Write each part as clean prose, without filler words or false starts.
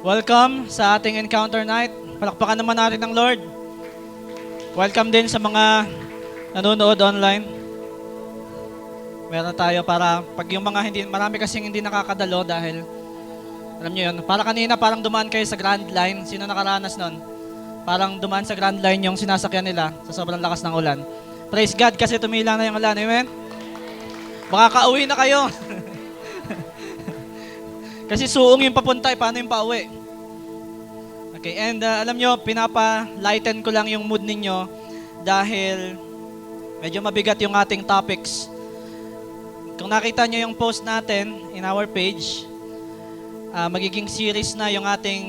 Welcome sa ating Encounter Night. Palakpakan naman natin ng Lord. Welcome din sa mga nanonood online. Meron tayo para pag yung mga marami kasing hindi nakakadalo dahil, alam nyo yun, para kanina parang dumaan kayo sa Grand Line. Sino nakaranas nun? Parang dumaan sa Grand Line yung sinasakyan nila sa sobrang lakas ng ulan. Praise God kasi tumila na yung ulan. Amen? Baka kauwi na kayo. Kasi suong yung papunta, paano yung pauwi? Okay, and alam nyo, pinapa-lighten ko lang yung mood ninyo dahil medyo mabigat yung ating topics. Kung nakita nyo yung post natin in our page, magiging series na yung ating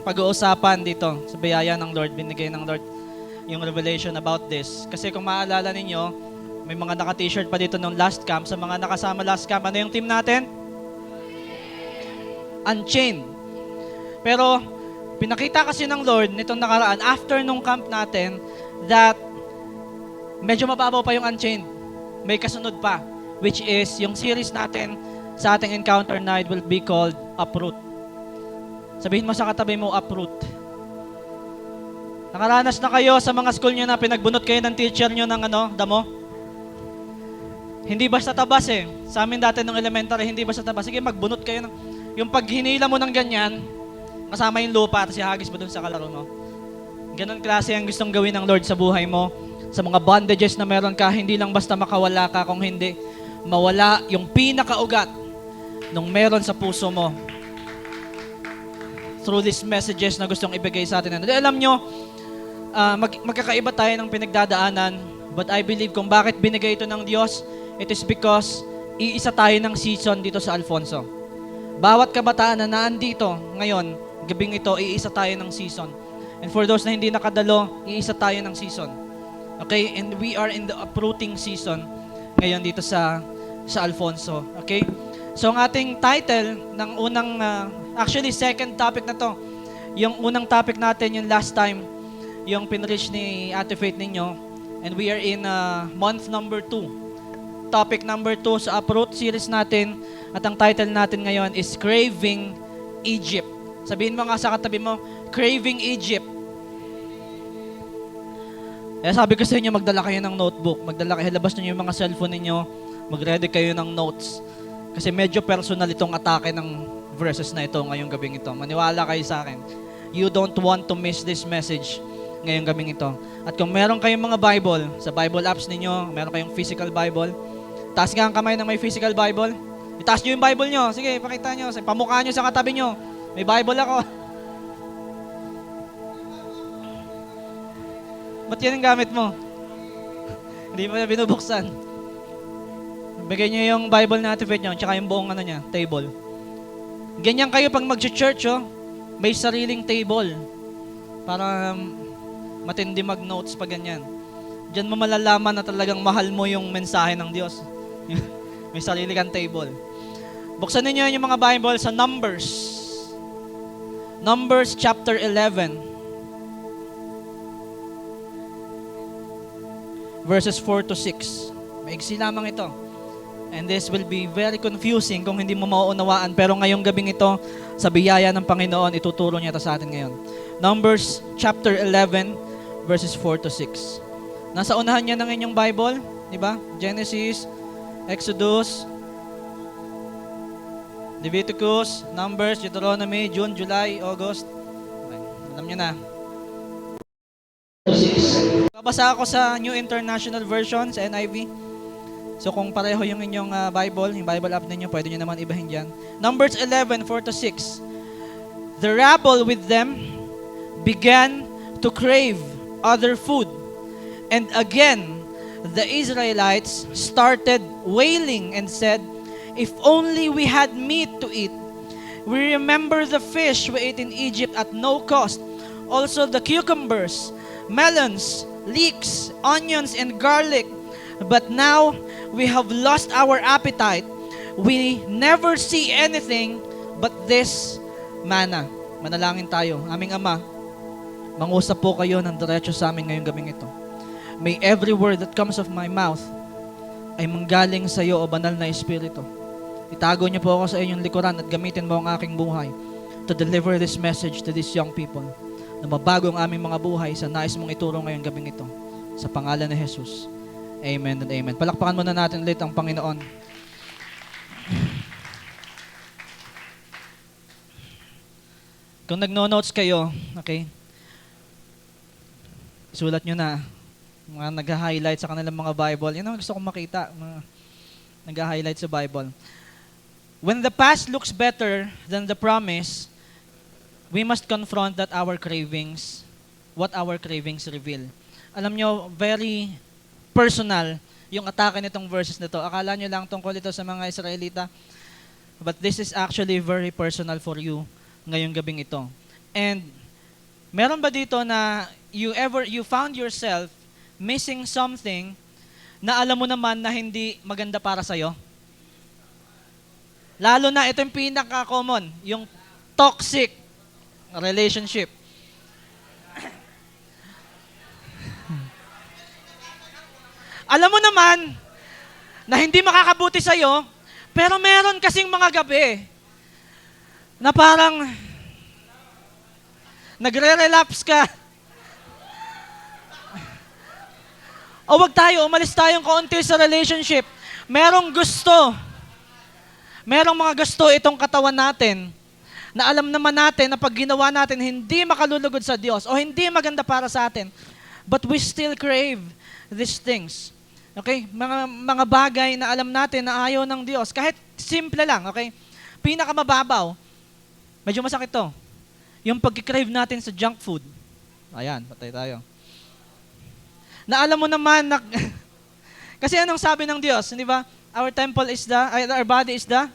pag-uusapan dito sa biyaya ng Lord, binigay ng Lord yung revelation about this. Kasi kung maalala ninyo, may mga naka-t-shirt pa dito nung last camp. Sa mga nakasama last camp, ano yung team natin? Unchained. Pero pinakita kasi ng Lord nitong nakaraan after nung camp natin that medyo mababaw pa yung Unchained. May kasunod pa, which is yung series natin sa ating Encounter Night will be called Uproot. Sabihin mo sa katabi mo, Uproot. Nakaranas na kayo sa mga school nyo na pinagbunot kayo ng teacher nyo ng damo? Hindi basta tabas eh. Sa amin dati nung elementary, hindi basta tabas. Sige, magbunot kayo ng... Yung pag hinila mo ng ganyan, kasama yung lupa at ihagis mo dun sa kalaro mo. Ganon klase ang gustong gawin ng Lord sa buhay mo. Sa mga bondages na meron ka, hindi lang basta makawala ka, kung hindi, mawala yung pinakaugat nung meron sa puso mo. Through these messages na gustong ibigay sa atin. Alam nyo, magkakaiba tayo ng pinagdadaanan, but I believe kung bakit binigay ito ng Diyos, it is because iisa tayo ng season dito sa Alfonso. Bawat kabataan na naandito ngayon, gabing ito, iisa tayo ng season. And for those na hindi nakadalo, iisa tayo ng season. Okay? And we are in the uprooting season ngayon dito sa Alfonso. Okay? So ang ating title ng unang, actually second topic na to, yung unang topic natin, yung last time, yung pinreach ni Ate Faith ninyo, and we are in month number 2. Topic number 2 sa Uproot series natin, at ang title natin ngayon is Craving Egypt. Sabihin mo nga sa katabi mo, Craving Egypt. Kaya sabi ko sa inyo, magdala kayo ng notebook, labas niyo yung mga cellphone ninyo, mag-ready kayo ng notes. Kasi medyo personal itong atake ng verses na ito ngayong gabing ito. Maniwala kayo sa akin. You don't want to miss this message ngayong gabing ito. At kung meron kayong mga Bible, sa Bible apps ninyo, meron kayong physical Bible, taas nga ang kamay ng may physical Bible. Itaas nyo yung Bible nyo. Sige, pakita nyo. Pamukha nyo sa katabi nyo. May Bible ako. Ba't yan ang gamit mo? Hindi mo na binubuksan. Bigay nyo yung Bible na activate nyo, tsaka yung buong table. Ganyan kayo pag mag-church, may sariling table. Para matindi mag-notes pa ganyan. Diyan mo malalaman na talagang mahal mo yung mensahe ng Diyos. May sarili kang table. Buksan niyo yung mga Bible sa Numbers. Numbers chapter 11. Verses 4 to 6. Maigsi lamang ito. And this will be very confusing kung hindi mo mauunawaan. Pero ngayong gabing ito, sa biyaya ng Panginoon, ituturo niya ito sa atin ngayon. Numbers chapter 11, verses 4 to 6. Nasa unahan niya ng inyong Bible, di ba? Genesis, Exodus, Leviticus, Numbers, Deuteronomy, June, July, August. Okay. Alam niyo na. Babasa ako sa New International Version, sa NIV. So kung pareho yung inyong Bible, yung Bible app ninyo, pwede nyo naman ibahin dyan. Numbers 11, 4 to 6. The rabble with them began to crave other food. And again, the Israelites started wailing and said, "If only we had meat to eat. We remember the fish we ate in Egypt at no cost. Also the cucumbers, melons, leeks, onions, and garlic. But now we have lost our appetite. We never see anything but this manna." Manalangin tayo. Aming Ama, mangusap po kayo ng diretso sa amin ngayong gabing ito. May every word that comes of my mouth ay manggaling sa iyo, o banal na Espiritu. Itago niyo po ako sa inyong likuran at gamitin mo ang aking buhay to deliver this message to these young people na mabago ang aming mga buhay sa nais mong ituro ngayong gabing ito. Sa pangalan ni Jesus. Amen and amen. Palakpakan muna natin ulit ang Panginoon. Kung nagno-notes kayo, okay, sulat nyo na. Mga nag-highlight sa kanilang mga Bible. Yan ang gusto kong makita. Mga nag-highlight sa Bible. When the past looks better than the promise, we must confront that what our cravings reveal. Alam nyo, very personal yung atake nitong verses na to. Akala nyo lang tungkol ito sa mga Israelita. But this is actually very personal for you ngayong gabing ito. And meron ba dito na you found yourself missing something na alam mo naman na hindi maganda para sa'yo? Lalo na, ito yung pinaka-common, yung toxic relationship. Alam mo naman na hindi makakabuti sa'yo, pero meron kasing mga gabi na parang nagre-relapse ka. O wag tayo, umalis tayong kaunti sa relationship. Merong mga gusto itong katawan natin na alam naman natin na pag ginawa natin, hindi makalulugod sa Diyos o hindi maganda para sa atin. But we still crave these things. Okay? Mga bagay na alam natin na ayaw ng Diyos. Kahit simple lang, okay? Pinakamababaw, medyo masakit to. Yung pag-crave natin sa junk food. Ayan, patay tayo. Na alam mo naman na, kasi anong sabi ng Diyos, di ba? Our body is the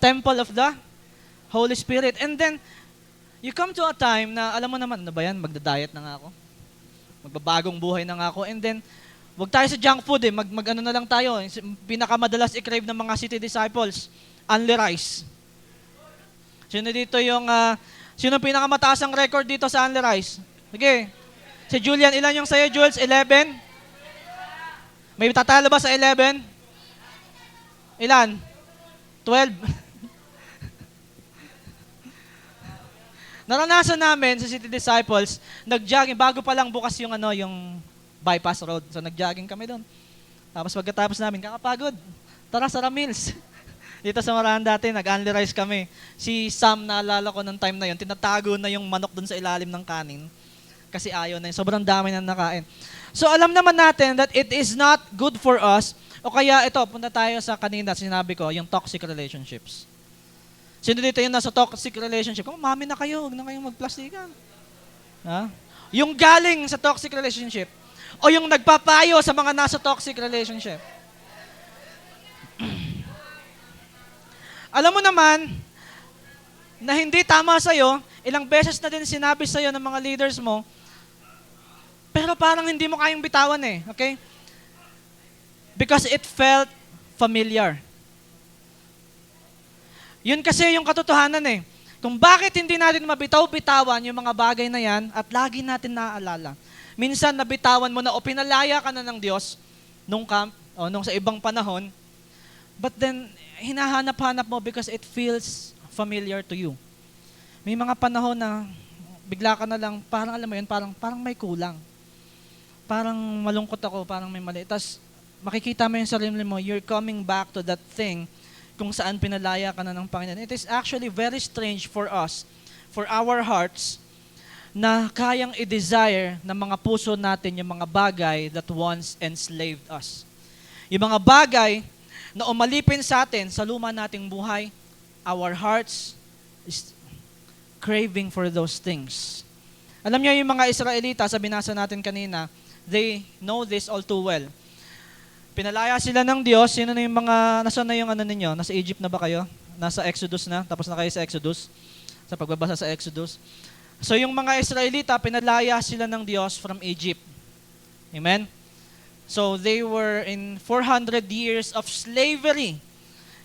temple of the Holy Spirit. And then, you come to a time na alam mo naman, ano ba yan? Magda-diet na nga ako. Magbabagong buhay na nga ako. And then, wag tayo sa junk food eh. Mag-ano na lang tayo. Pinakamadalas i-crave ng mga city disciples, only rice. Sino dito sino pinakamataas ang record dito sa only rice? Sige. Si Julian, ilan yung sa'yo, Jules? 11? May tatalo ba sa 11? Ilan? 12? Naranasan namin sa City Disciples, nag-jogging, bago pa lang bukas yung bypass road. So nag-jogging kami doon. Tapos pagkatapos namin, kakapagod. Tara, Sarah Mills. Dito sa Marahan dati, nag-only rice kami. Si Sam, naalala ko nung time na yun, tinatago na yung manok doon sa ilalim ng kanin. Kasi ayaw na yun. Sobrang dami na nakain. So alam naman natin that it is not good for us. O kaya ito, punta tayo sa kanina, sinabi ko, yung toxic relationships. Sino dito yung nasa toxic relationship? Kung mami na kayo, huwag na kayong magplastikan. Ha? Yung galing sa toxic relationship, o yung nagpapayo sa mga nasa toxic relationship. Alam mo naman, na hindi tama sa'yo, ilang beses na din sinabi sa'yo ng mga leaders mo, pero parang hindi mo kayang bitawan eh, okay? Because it felt familiar. Yun kasi yung katotohanan eh. Kung bakit hindi natin mabitaw-bitawan yung mga bagay na yan at lagi natin naaalala. Minsan nabitawan mo na o pinalaya ka na ng Diyos nung camp o nung sa ibang panahon, but then hinahanap-hanap mo because it feels familiar to you. May mga panahon na bigla ka na lang, parang alam mo yun, parang may kulang. Parang malungkot ako, parang may mali. Tapos makikita mo yung sarili mo, you're coming back to that thing kung saan pinalaya ka na ng Panginoon. It is actually very strange for us, for our hearts, na kayang i-desire ng mga puso natin yung mga bagay that once enslaved us. Yung mga bagay na umalipin sa atin sa luma nating buhay, our hearts is craving for those things. Alam niyo yung mga Israelita, sa binasa natin kanina, they know this all too well. Pinalaya sila ng Diyos. Sino na yung mga, nasa na yung ninyo? Nasa Egypt na ba kayo? Nasa Exodus na? Tapos na kayo sa Exodus? Sa pagbabasa sa Exodus? So yung mga Israelita, pinalaya sila ng Diyos from Egypt. Amen? So they were in 400 years of slavery.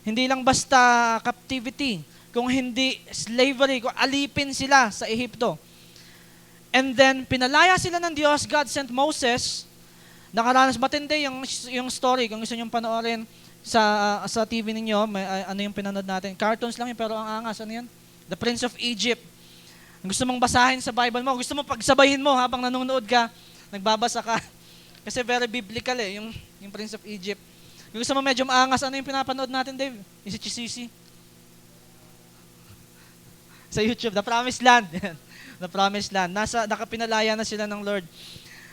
Hindi lang basta captivity. Kung hindi slavery, kung alipin sila sa Ehipto. And then, pinalaya sila ng Diyos. God sent Moses. Nakaranas, matindi yung story. Kung gusto nyo panoorin sa TV ninyo, may, ano yung pinanood natin. Cartoons lang yun, pero ang angas. Ano yan? The Prince of Egypt. Gusto mong basahin sa Bible mo, gusto mo pagsabahin mo habang nanonood ka, nagbabasa ka. Kasi very biblical yung Prince of Egypt. Yung gusto mo medyo maangas, ano yung pinapanood natin, Dave? Yung si Chisisi? Sa YouTube, The Promised Land. The Promised Land. Nakapinalaya na sila ng Lord.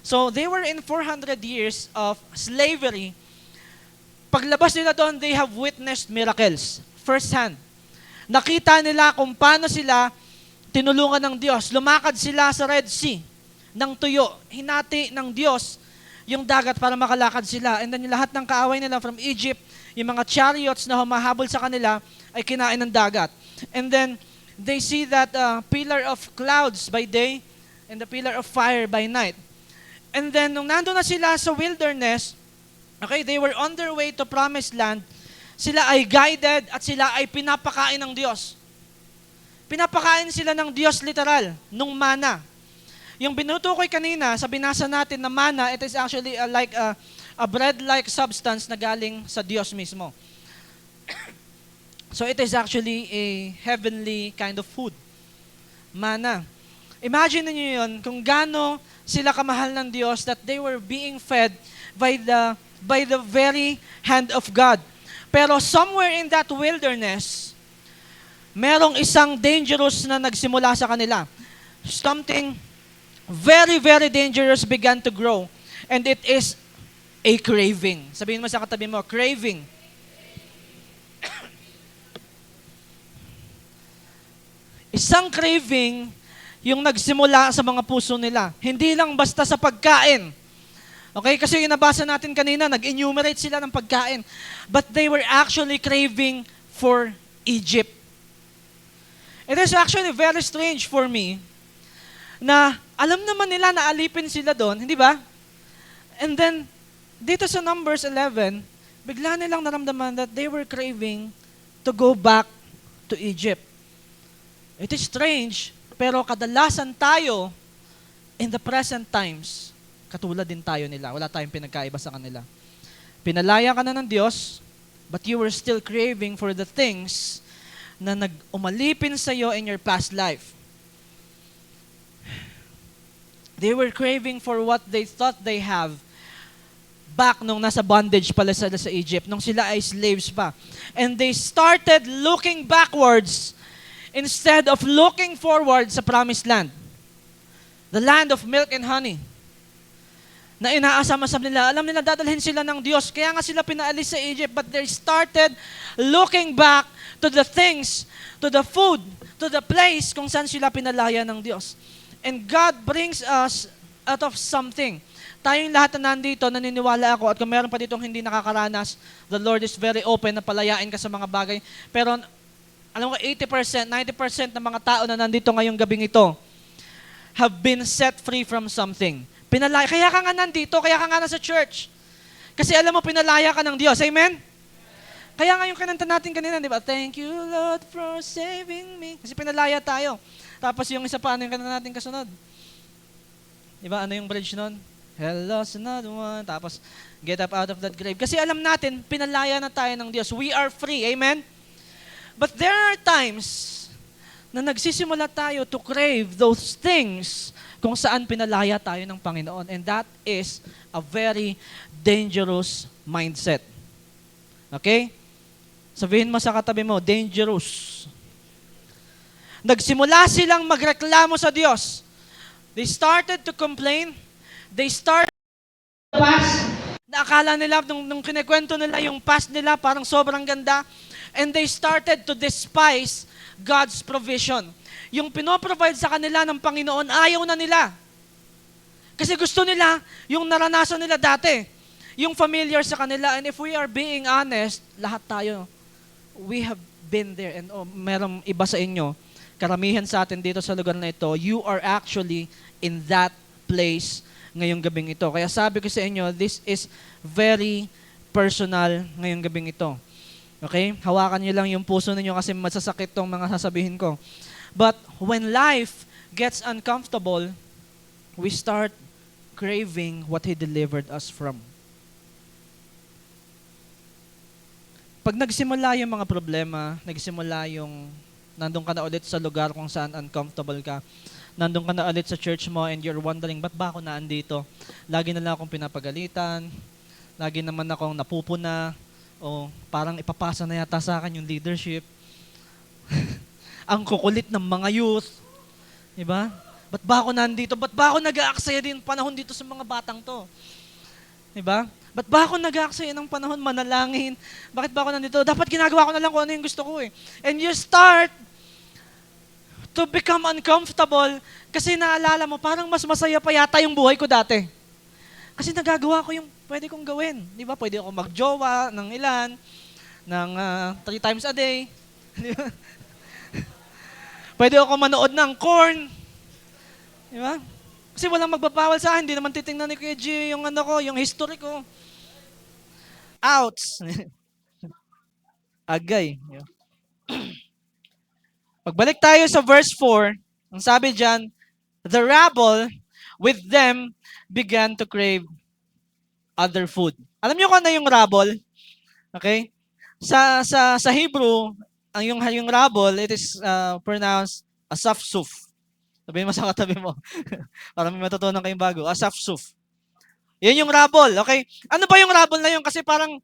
So, they were in 400 years of slavery. Paglabas nila doon, they have witnessed miracles. First hand. Nakita nila kung paano sila tinulungan ng Diyos. Lumakad sila sa Red Sea ng tuyo. Hinati ng Diyos yung dagat para makalakad sila. And then yung lahat ng kaaway nila from Egypt, yung mga chariots na humahabol sa kanila, ay kinain ng dagat. And then, they see that pillar of clouds by day and the pillar of fire by night. And then, nung nandun na sila sa wilderness, okay, they were on their way to Promised Land, sila ay guided at sila ay pinapakain ng Diyos. Pinapakain sila ng Diyos literal, nung mana. Yung binutukoy kanina, sa binasa natin na mana, it is actually a bread-like substance na galing sa Diyos mismo. So it is actually a heavenly kind of food. Mana. Imagine niyo yun, kung gaano sila kamahal ng Diyos that they were being fed by the very hand of God. Pero somewhere in that wilderness, merong isang dangerous na nagsimula sa kanila. Something very, very dangerous began to grow. And it is a craving. Sabihin mo sa katabi mo, craving. Isang craving yung nagsimula sa mga puso nila. Hindi lang basta sa pagkain. Okay? Kasi yung nabasa natin kanina, nag-enumerate sila ng pagkain. But they were actually craving for Egypt. It is actually very strange for me na alam naman nila na alipin sila doon, hindi ba? And then, dito sa Numbers 11, bigla nilang naramdaman that they were craving to go back to Egypt. It is strange, pero kadalasan tayo in the present times, katulad din tayo nila. Wala tayong pinagkaiba sa kanila. Pinalaya ka na ng Diyos, but you were still craving for the things na nag-umalipin sa iyo in your past life. They were craving for what they thought they have back nung nasa bondage pala sila sa Egypt, nung sila ay slaves pa. And they started looking backwards instead of looking forward sa Promised Land. The land of milk and honey. Na inaasam-asam nila. Alam nila dadalhin sila ng Diyos. Kaya nga sila pinaalis sa Egypt. But they started looking back to the things, to the food, to the place kung saan sila pinalaya ng Diyos. And God brings us out of something. Tayong lahat na nandito, naniniwala ako, at kung meron pa ditong hindi nakakaranas, the Lord is very open na palayain ka sa mga bagay. Pero alam mo, 80%, 90% ng mga tao na nandito ngayong gabing ito have been set free from something. Pinalaya. Kaya ka nga nandito, kaya ka nga nasa church. Kasi alam mo, pinalaya ka ng Diyos. Amen? Kaya nga yung kananta natin kanina, di ba? Thank you, Lord, for saving me. Kasi pinalaya tayo. Tapos yung isa pa, ano yung kananta natin kasunod? Di ba? Ano yung bridge nun? Hell lost another one. Tapos, get up out of that grave. Kasi alam natin, pinalaya na tayo ng Diyos. We are free. Amen? But there are times na nagsisimula tayo to crave those things kung saan pinalaya tayo ng Panginoon. And that is a very dangerous mindset. Okay? Sabihin mo sa katabi mo, dangerous. Nagsimula silang magreklamo sa Diyos. They started to complain. They started to past. Naakala nila, nung kinikwento nila yung past nila, parang sobrang ganda. And they started to despise God's provision. Yung pinoprovide sa kanila ng Panginoon, ayaw na nila. Kasi gusto nila yung naranasan nila dati. Yung familiar sa kanila. And if we are being honest, lahat tayo, we have been there. And merong iba sa inyo, karamihan sa atin dito sa lugar na ito, you are actually in that place ngayong gabing ito. Kaya sabi ko sa inyo, this is very personal ngayong gabing ito. Okay? Hawakan niyo lang yung puso niyo kasi masasakit tong mga sasabihin ko. But when life gets uncomfortable, we start craving what He delivered us from. Pag nagsimula yung mga problema, nagsimula yung Nandun ka na ulit sa lugar kung saan uncomfortable ka. Nandun ka na ulit sa church mo and you're wondering, ba't ba ako naandito? Lagi na lang akong pinapagalitan. Lagi naman akong napupuna. O parang ipapasa na yata sa akin yung leadership. Ang kukulit ng mga youth. Diba? Ba't ba ako nandito? Ba't ba ako nag-aaksaya din panahon dito sa mga batang to? Diba? Ba't ba ako nag-aaksaya ng panahon manalangin? Bakit ba ako nandito? Dapat ginagawa ko na lang kung ano yung gusto ko eh. And you start to become uncomfortable kasi naalala mo, parang mas masaya pa yata yung buhay ko dati. Kasi nagagawa ko yung pwede kong gawin. Di ba? Pwede ako magjowa ng ilan, ng 3 times a day. Di ba? Pwede ako manood ng corn. Di ba? Kasi walang magbabawal sa akin. Hindi naman titingnan ni Kuya G yung ano ko, yung history ko. Outs. Agay. Pagbalik tayo sa verse 4, ang sabi dyan, the rabble with them began to crave other food. Alam niyo kung ano yung rabble? Okay? Sa Hebrew, yung rabble, it is pronounced asafsuf. Sabihin mo sa katabi mo. Para may matutunan kayong bago. Asafsuf. Yan yung rabble, okay? Ano ba yung rabble na yun? Kasi parang,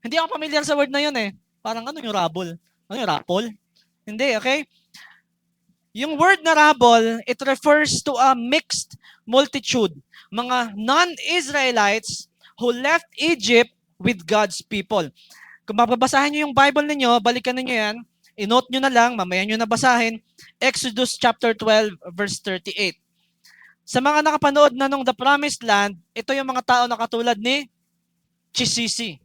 hindi ako familiar sa word na yun eh. Parang ano yung rabble? Ano yung rapple? Hindi, okay? Yung word na rabble, it refers to a mixed multitude. Mga non-Israelites who left Egypt with God's people. Kung mababasahin nyo yung Bible ninyo, balikan ninyo yan, i-note nyo na lang, mamaya nyo nabasahin, Exodus chapter 12, verse 38. Sa mga nakapanood na nung The Promised Land, ito yung mga tao na katulad ni Chisisi.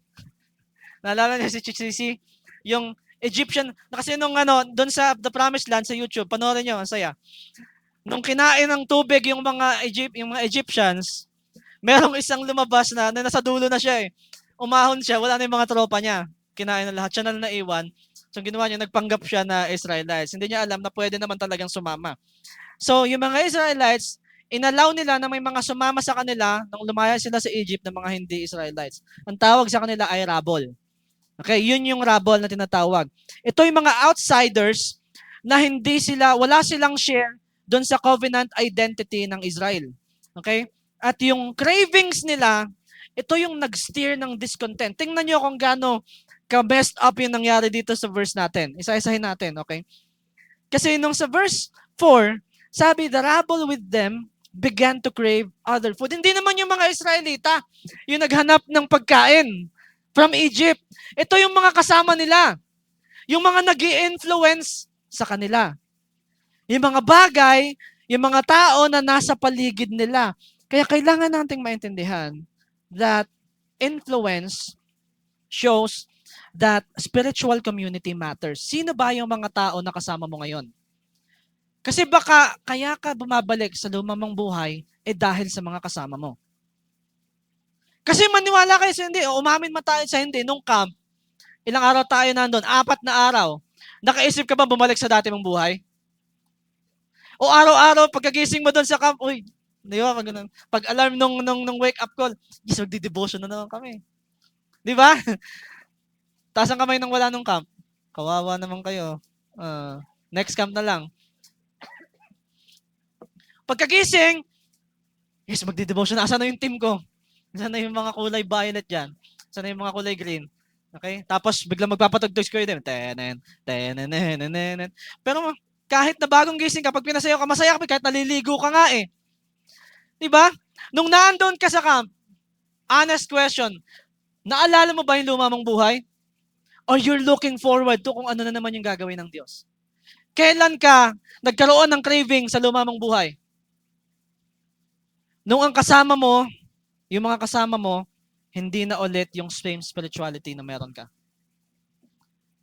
Naalala niyo si Chisisi? Yung Egyptian, kasi nung doon sa The Promised Land sa YouTube, panoorin niyo, ang saya. Nung kinain ng tubig yung mga Egyptians, merong isang lumabas na nasa dulo na siya eh. Umahon siya, wala na yung mga tropa niya. Kinain na lahat, siya na naiwan. So ginawa niya, nagpanggap siya na Israelites. Hindi niya alam na pwede naman talagang sumama. So yung mga Israelites, inallow nila na may mga sumama sa kanila nung lumaya sila sa Egypt ng mga hindi Israelites. Ang tawag sa kanila ay rabble. Okay, yun yung rabble na tinatawag. Ito yung mga outsiders na wala silang share doon sa covenant identity ng Israel. Okay? At yung cravings nila, ito yung nag-steer ng discontent. Tingnan nyo kung gaano ka-messed up yung nangyari dito sa verse natin. Isa-isahin natin, okay? Kasi nung sa verse 4, sabi, the rabble with them began to crave other food. Hindi naman yung mga Israelita yung naghanap ng pagkain from Egypt. Ito yung mga kasama nila. Yung mga nag-i-influence sa kanila. Yung mga bagay, yung mga tao na nasa paligid nila. Kaya kailangan nating maintindihan that influence shows that spiritual community matters. Sino ba yung mga tao na kasama mo ngayon? Kasi baka kaya ka bumabalik sa lumang mong buhay dahil sa mga kasama mo. Kasi maniwala kayo sa hindi, umamin man tayo sa hindi, nung camp, ilang araw tayo nandun? 4 na araw. Nakaisip ka ba bumalik sa dati mong buhay? O araw-araw, pagkagising mo doon sa camp, uy, di ba, pag alarm nung wake up call, yes, magdi-devotion na naman kami. Di ba? Taas ang kamay nang wala nung camp. Kawawa naman kayo. Next camp na lang. Pagkagising, yes, magdi-devotion na. Asan na yung team ko? Asan na yung mga kulay violet dyan? Asan na yung mga kulay green? Okay? Tapos, biglang magpapatugtog ko yun. Tenen. Pero kahit na bagong gising, kapag pinasayaw ka, masaya ka, kahit naliligo ka nga eh. Diba? Nung naandun ka sa camp, honest question, naalala mo ba yung luma mong buhay? Or you're looking forward to kung ano na naman yung gagawin ng Diyos? Kailan ka nagkaroon ng craving sa luma mong buhay? Nung ang kasama mo, yung mga kasama mo, hindi na ulit yung same spirituality na meron ka.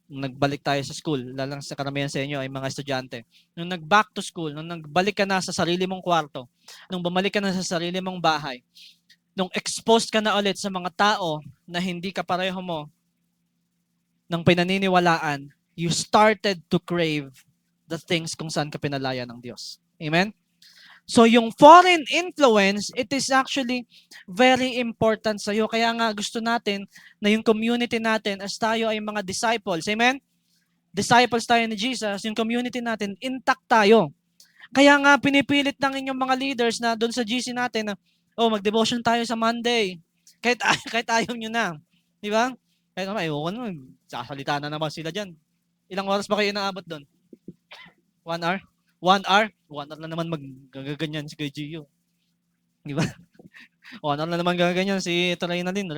Nung nagbalik tayo sa school, lalang sa karamihan sa inyo ay mga estudyante. Nung nag-back to school, nung nagbalik ka na sa sarili mong kwarto, nung bumalik ka na sa sarili mong bahay, nung exposed ka na ulit sa mga tao na hindi ka pareho mo ng pinaniniwalaan, you started to crave the things kung saan ka pinalaya ng Diyos. Amen? So yung foreign influence, it is actually very important sa iyo. Kaya nga gusto natin na yung community natin as tayo ay mga disciples. Amen? disciples tayo ni Jesus, yung community natin, intact tayo. Kaya nga pinipilit ng inyong mga leaders na doon sa GC natin na, mag-devotion tayo sa Monday. Kahit ayaw nyo na. Di ba? Kahit naman, sasalita na naman sila dyan. Ilang oras ba kayo inaabot doon? 1 hour? 1 hour? 1 hour na naman magaganyan si Kuya Gio. Di ba? 1 hour na naman gaganyan si Try na din.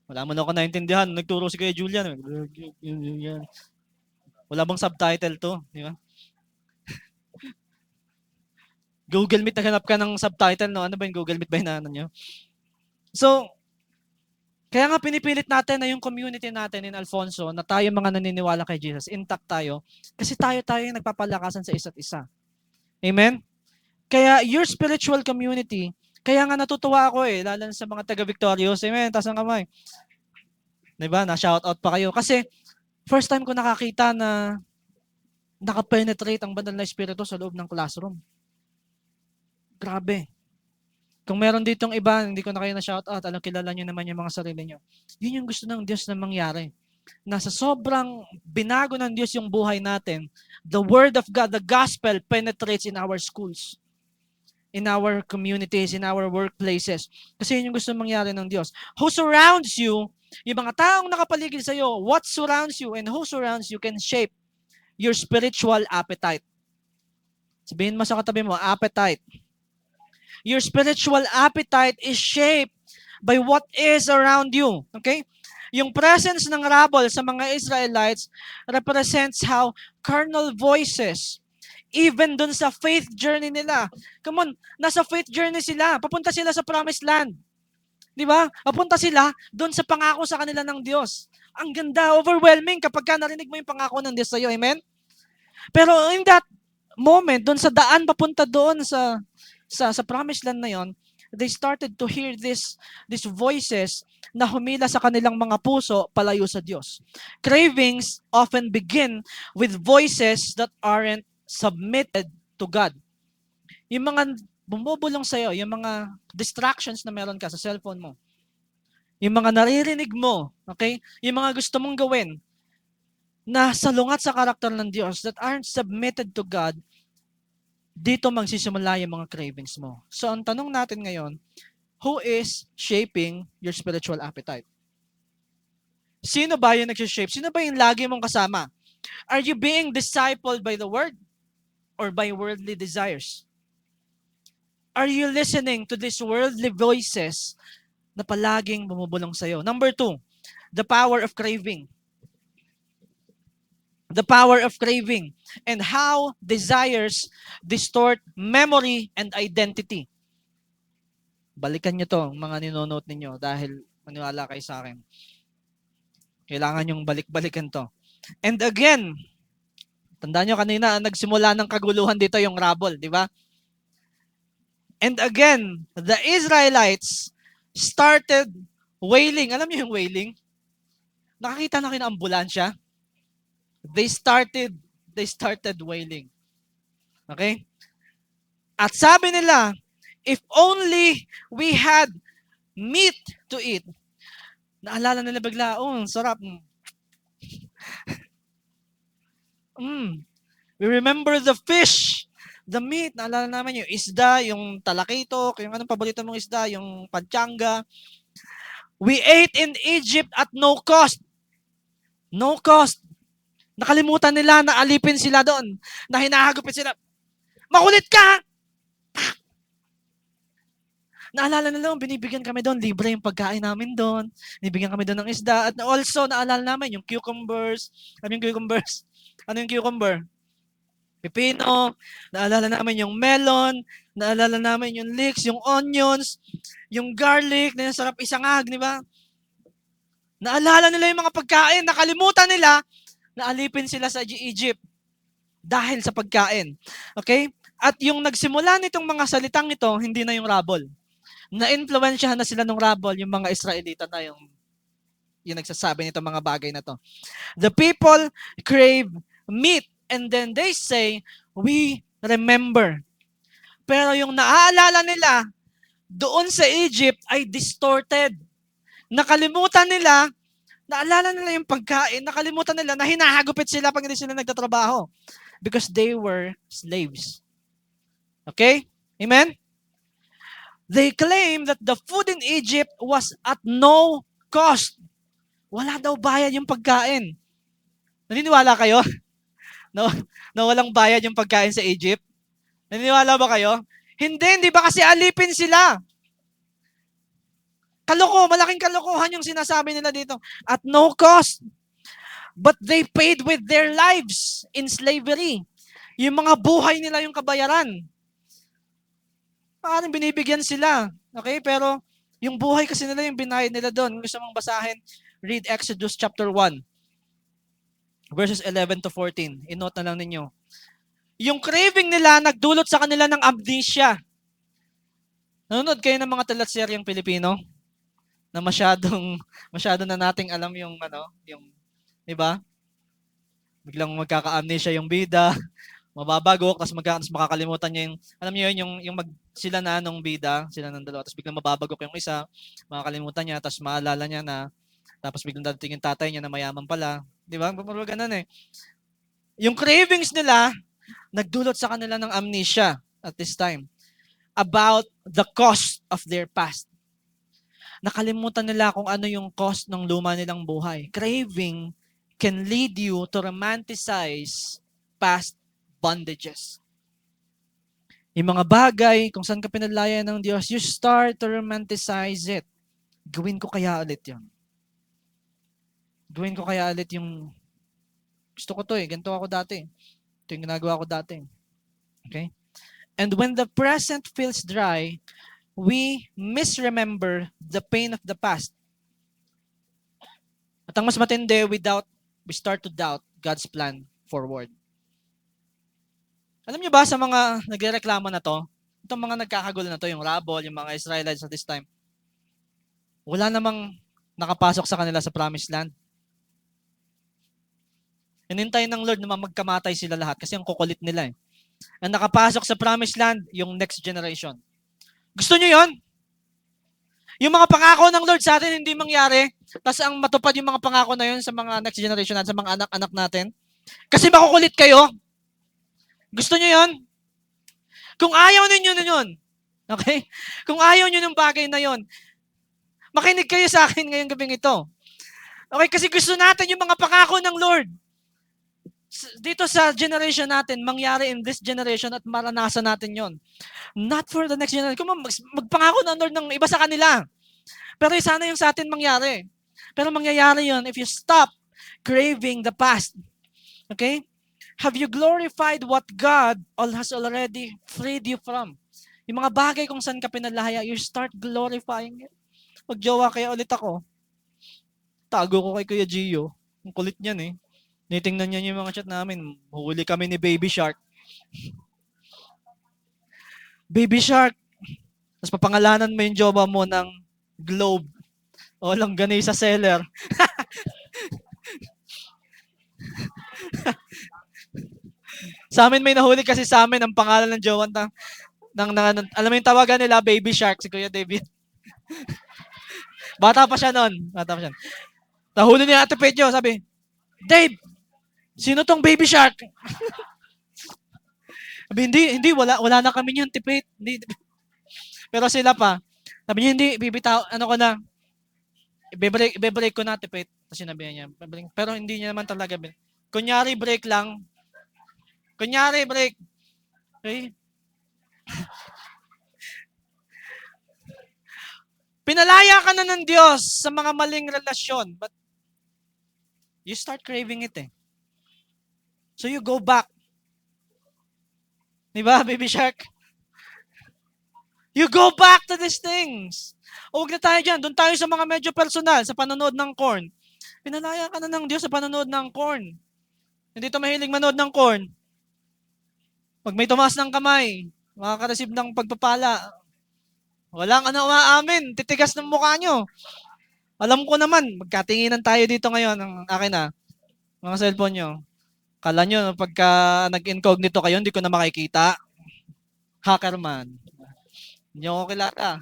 Wala mo na ako naintindihan. Nagturo si Kuya Julian. Wala bang subtitle to? Di ba? Google Meet, naghanap ka ng subtitle, no? Ano ba yung Google Meet ba yung nyo? So, kaya nga pinipilit natin na yung community natin in Alfonso, na tayo mga naniniwala kay Jesus, intact tayo, kasi tayo yung nagpapalakasan sa isa't isa. Amen? Kaya your spiritual community, kaya nga natutuwa ako lalo sa mga taga-Victorious. Amen? Taas ng kamay. Diba? Na-shoutout pa kayo. Kasi, first time ko nakakita na nakapenetrate ang banal na espiritu sa loob ng classroom. Grabe. Kung meron ditong iba, hindi ko na kayo na-shoutout, alam, kilala nyo naman yung mga sarili nyo. Yun yung gusto ng Diyos na mangyari. Nasa sobrang binago ng Diyos yung buhay natin, the Word of God, the Gospel penetrates in our schools, in our communities, in our workplaces. Kasi yun yung gusto mangyari ng Diyos. Who surrounds you, yung mga taong nakapaligid sa iyo, what surrounds you and who surrounds you can shape your spiritual appetite. Sabihin mo sa katabi mo, appetite. Your spiritual appetite is shaped by what is around you. Okay? Yung presence ng rubble sa mga Israelites represents how carnal voices, even dun sa faith journey nila. Come on, nasa faith journey sila. Papunta sila sa promised land. Di ba? Papunta sila dun sa pangako sa kanila ng Diyos. Ang ganda, overwhelming kapag ka narinig mo yung pangako ng Diyos sa'yo. Amen? Pero in that moment, dun sa daan papunta doon sa promised land na yon, they started to hear these voices na humila sa kanilang mga puso palayo sa Diyos. Cravings often begin with voices that aren't submitted to God. Yung mga bumubulong sa'yo, yung mga distractions na meron ka sa cellphone mo, yung mga naririnig mo, okay? Yung mga gusto mong gawin na salungat sa karakter ng Diyos that aren't submitted to God, dito magsisimula yung mga cravings mo. So, ang tanong natin ngayon, who is shaping your spiritual appetite? Sino ba yung nag-shape? Sino ba yung lagi mong kasama? Are you being discipled by the Word or by worldly desires? Are you listening to these worldly voices na palaging bumubulong sa'yo? Number 2, the power of craving. The power of craving and how desires distort memory and identity. Balikan nyo to, mga ninonote ninyo, dahil maniwala kayo sa akin. Kailangan yung balik-balikan to. And again, tandaan nyo kanina, nagsimula ng kaguluhan dito yung rubble, di ba? And again, the Israelites started wailing. Alam niyo yung wailing? Nakakita na kayo ng ambulansya? They started wailing. Okay? At sabi nila, if only we had meat to eat. Naalala nila bigla, sarap. We remember the fish, the meat. Naalala naman yung isda, yung talakito, yung anong paborito mong isda, yung panchanga. We ate in Egypt at no cost. No cost. Nakalimutan nila na alipin sila doon, na hinahagupin sila. Makulit ka! Naalala nila, binibigyan kami doon, libre yung pagkain namin doon. Binibigyan kami doon ng isda. At also, naalala namin yung cucumbers. Ano yung cucumbers? Ano yung cucumber? Pipino. Naalala namin yung melon. Naalala namin yung leeks, yung onions, yung garlic, na yung sarap isangag, di ba? Naalala nila yung mga pagkain. Nakalimutan nila na alipin sila sa Egypt dahil sa pagkain. Okay? At yung nagsimula nitong mga salitang ito, hindi na yung rubble. Na-influensyahan na sila ng rubble, yung mga Israelita na yung nagsasabi nitong mga bagay na to. The people crave meat and then they say, we remember. Pero yung naaalala nila doon sa Egypt ay distorted. Nakalimutan nila Naalala nila yung pagkain, nakalimutan nila na hinahagupit sila pag hindi sila nagtatrabaho. Because they were slaves. Okay? Amen? They claim that the food in Egypt was at no cost. Wala daw bayad yung pagkain. Naniniwala kayo na, na walang bayad yung pagkain sa Egypt? Naniniwala ba kayo? Hindi ba kasi alipin sila? Malaking kalokohan yung sinasabi nila dito. At no cost. But they paid with their lives in slavery. Yung mga buhay nila yung kabayaran. Parang binibigyan sila. Okay? Pero yung buhay kasi nila yung binayad nila doon. Kung gusto mong basahin, read Exodus chapter 1. Verses 11 to 14. I-note na lang ninyo. Yung craving nila nagdulot sa kanila ng amnesia. Nanonood kayo ng mga teleseryeng Pilipino? Na masyado na nating alam yung 'di ba? Biglang magkaka-amnesia yung bida, mababagok, tapos makakalimutan niya yung, alam niyo yun, yung sila na nung bida, sila ng dalawa, tapos biglang mababagok yung isa, makakalimutan niya, tapos maalala niya na, tapos biglang dadating yung tatay niya na mayaman pala. 'Di ba? Parang ganun eh. Yung cravings nila, nagdulot sa kanila ng amnesia at this time about the cost of their past. Nakalimutan nila kung ano yung cost ng luma nilang buhay. Craving can lead you to romanticize past bondages. Yung mga bagay, kung saan ka pinalaya ng Diyos, you start to romanticize it. Gawin ko kaya ulit yun. Gawin ko kaya ulit yung gusto ko to eh, ganito ako dati. Ito yung ginagawa ko dati. Okay? And when the present feels dry, we misremember the pain of the past. At ang mas matindi, we start to doubt God's plan forward. Alam niyo ba sa mga nagrereklamo na to, itong mga nagkakagulo na to, yung rabble, yung mga Israelites at this time, wala namang nakapasok sa kanila sa promised land. Hinintay ng Lord na magkamatay sila lahat kasi ang kukulit nila eh. Ang nakapasok sa promised land, yung next generation. Gusto niyo yon? Yung mga pangako ng Lord sa atin hindi mangyari, tapos ang matupad yung mga pangako na yun sa mga next generation at sa mga anak-anak natin. Kasi makukulit kayo. Gusto niyo yon? Kung ayaw ninyo na yun, okay? Kung ayaw niyo ng bagay na yon, makinig kayo sa akin ngayong gabing ito. Okay, kasi gusto natin yung mga pangako ng Lord dito sa generation natin, mangyari in this generation at maranasan natin yon. Not for the next generation. Kung magpangako ng Lord ng iba sa kanila. Pero sana yung sa atin mangyari. Pero mangyayari yon if you stop craving the past. Okay? Have you glorified what God has already freed you from? Yung mga bagay kung saan ka pinalaya, you start glorifying it. Magjowa kaya ulit ako. Tago ko kay Kuya Gio. Ang kulit niyan eh. Nitingnan niya yung mga chat namin. Huli kami ni Baby Shark. Baby Shark. Tapos papangalanan mo yung jowa mo ng Globe. O longganisa seller. Sa amin may nahuli kasi sa amin ang pangalan ng jowa alam mo yung tawagan nila, Baby Shark, si Kuya David. Bata pa siya noon. Nahuli niya Ate Pedro, sabi, Dave, sino tong Baby Shark? Sabi, hindi, wala na kami niyan, tipid. Hindi. Pero sila pa, sabi niya, hindi, bibitaw, ko na, i-break ko na, tipid. Kasi sinabi niya, pero hindi niya naman talaga. Kunyari, break lang. Kunyari, break. Okay? Pinalaya ka na ng Diyos sa mga maling relasyon, but you start craving it eh. So you go back. Diba, Baby Shark? You go back to these things. O huwag na tayo dyan. Doon tayo sa mga medyo personal, sa panonood ng corn. Pinalaya ka na ng Diyos sa panonood ng corn. Hindi to mahilig manood ng corn. Pag may tumaas ng kamay, makaka-receive ng pagpapala. Walang umaamin. Titigas ng mukha nyo. Alam ko naman, magkatinginan tayo dito ngayon. Ang akin mga cellphone nyo. Kala nyo, pagka nag-incognito kayo, hindi ko na makikita. Hacker man. Hindi ako kilala.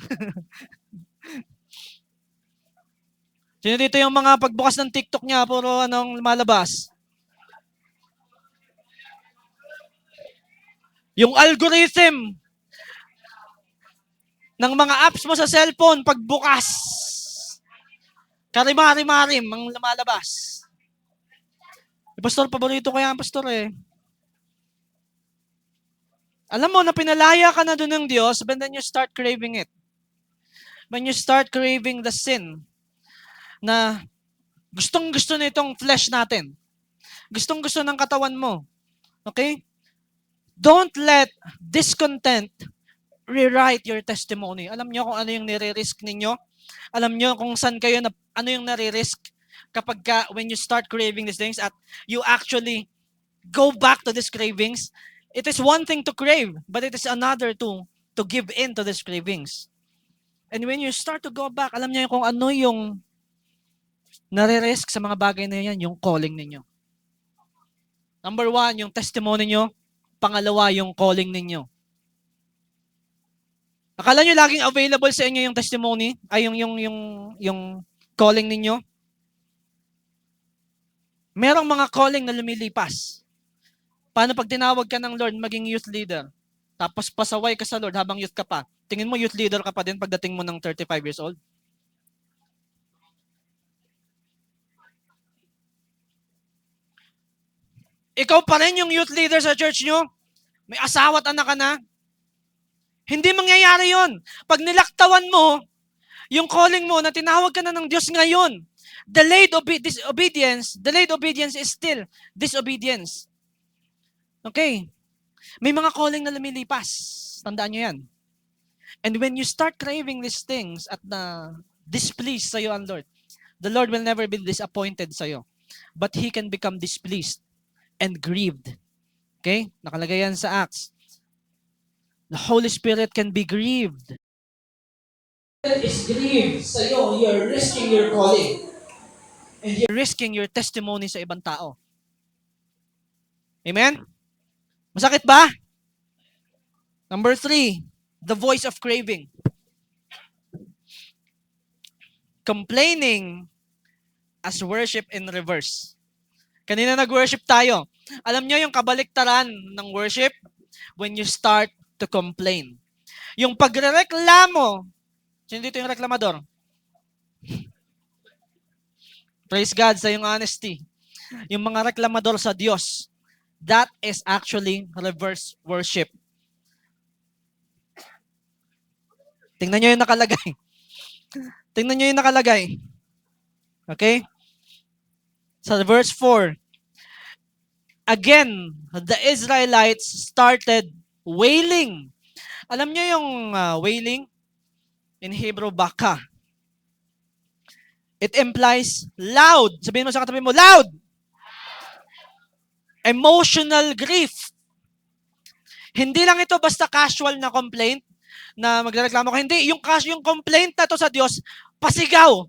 Sino dito yung mga pagbukas ng TikTok niya, puro anong lumalabas? Yung algorithm ng mga apps mo sa cellphone, pagbukas, karimari-marim ang lumalabas. Pastor, paborito ko yan, Pastor eh. Alam mo na pinalaya ka na doon ng Diyos, but then you start craving it. When you start craving the sin na gustong-gusto na itong flesh natin. Gustong-gusto ng katawan mo. Okay? Don't let discontent rewrite your testimony. Alam niyo kung ano yung nire-risk ninyo? Alam niyo kung saan kayo, ano yung nare-risk kapag when you start craving these things at you actually go back to these cravings? It is one thing to crave, but it is another to give in to these cravings. And when you start to go back, alam niyo kung ano yung nare-risk sa mga bagay na yan, yung calling ninyo. Number 1, yung testimony nyo. Pangalawa, yung calling ninyo. Akala nyo laging available sa inyo yung testimony, ay yung calling ninyo? Merong mga calling na lumilipas. Paano pag tinawag ka ng Lord maging youth leader? Tapos pasaway ka sa Lord habang youth ka pa. Tingin mo youth leader ka pa din pagdating mo ng 35 years old? Ikaw pa rin yung youth leader sa church nyo? May asawa at anak ka na? Hindi mangyayari yon. Pag nilaktawan mo, yung calling mo na tinawag ka na ng Diyos ngayon, delayed obedience is still disobedience. Okay? May mga calling na lumilipas. Tandaan nyo yan. And when you start craving these things at displeased sa'yo ang Lord, the Lord will never be disappointed sa'yo. But He can become displeased and grieved. Okay? Nakalagay yan sa Acts. The Holy Spirit can be grieved. Is grieved sa'yo. You're risking your calling. And you're risking your testimony sa ibang tao. Amen? Masakit ba? Number 3, the voice of craving. Complaining as worship in reverse. Kanina nag-worship tayo. Alam niyo yung kabaliktaran ng worship? When you start to complain. Yung pagrereklamo, sino dito yung reklamador? Praise God sa yung honesty. Yung mga reklamador sa Diyos, that is actually reverse worship. Tingnan nyo yung nakalagay. Tingnan nyo yung nakalagay. Okay? Sa verse 4, again, the Israelites started wailing. Alam nyo yung wailing? In Hebrew, baka. It implies loud. Sabihin mo sa katabi mo, loud! Emotional grief. Hindi lang ito basta casual na complaint na magreklamo ka. Hindi, yung complaint na to sa Diyos, pasigaw.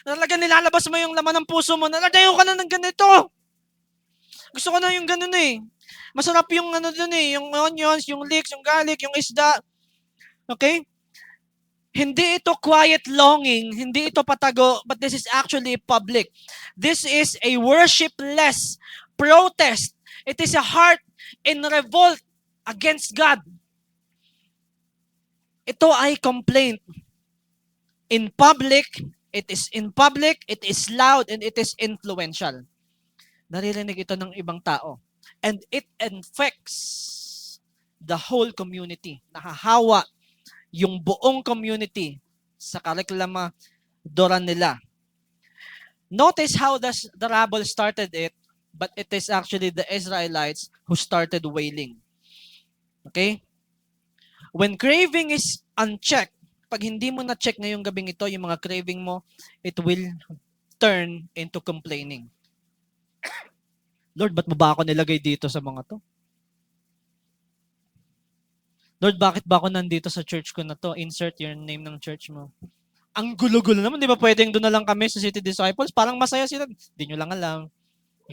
Talaga nilalabas mo yung laman ng puso mo. Naladayo ka na ng ganito. Gusto ko na yung ganun eh. Masarap yung ano dun eh, yung onions, yung leeks, yung garlic, yung isda. Okay? Hindi ito quiet longing, hindi ito patago, but this is actually public. This is a worshipless protest. It is a heart in revolt against God. Ito ay complaint. In public, it is loud, and it is influential. Naririnig ito ng ibang tao. And it infects the whole community. Nahahawa yung buong community sa kareklamadoran nila. Notice how the rabble started it, but it is actually the Israelites who started wailing. Okay? When craving is unchecked, pag hindi mo na-check ngayong gabing ito, yung mga craving mo, it will turn into complaining. Lord, ba't mo ba ako nilagay dito sa mga to? Lord, bakit ba ako nandito sa church ko na to? Insert your name ng church mo. Ang gulo-gulo naman, di ba pwedeng doon na lang kami sa City Disciples? Parang masaya sila. Hindi nyo lang alam.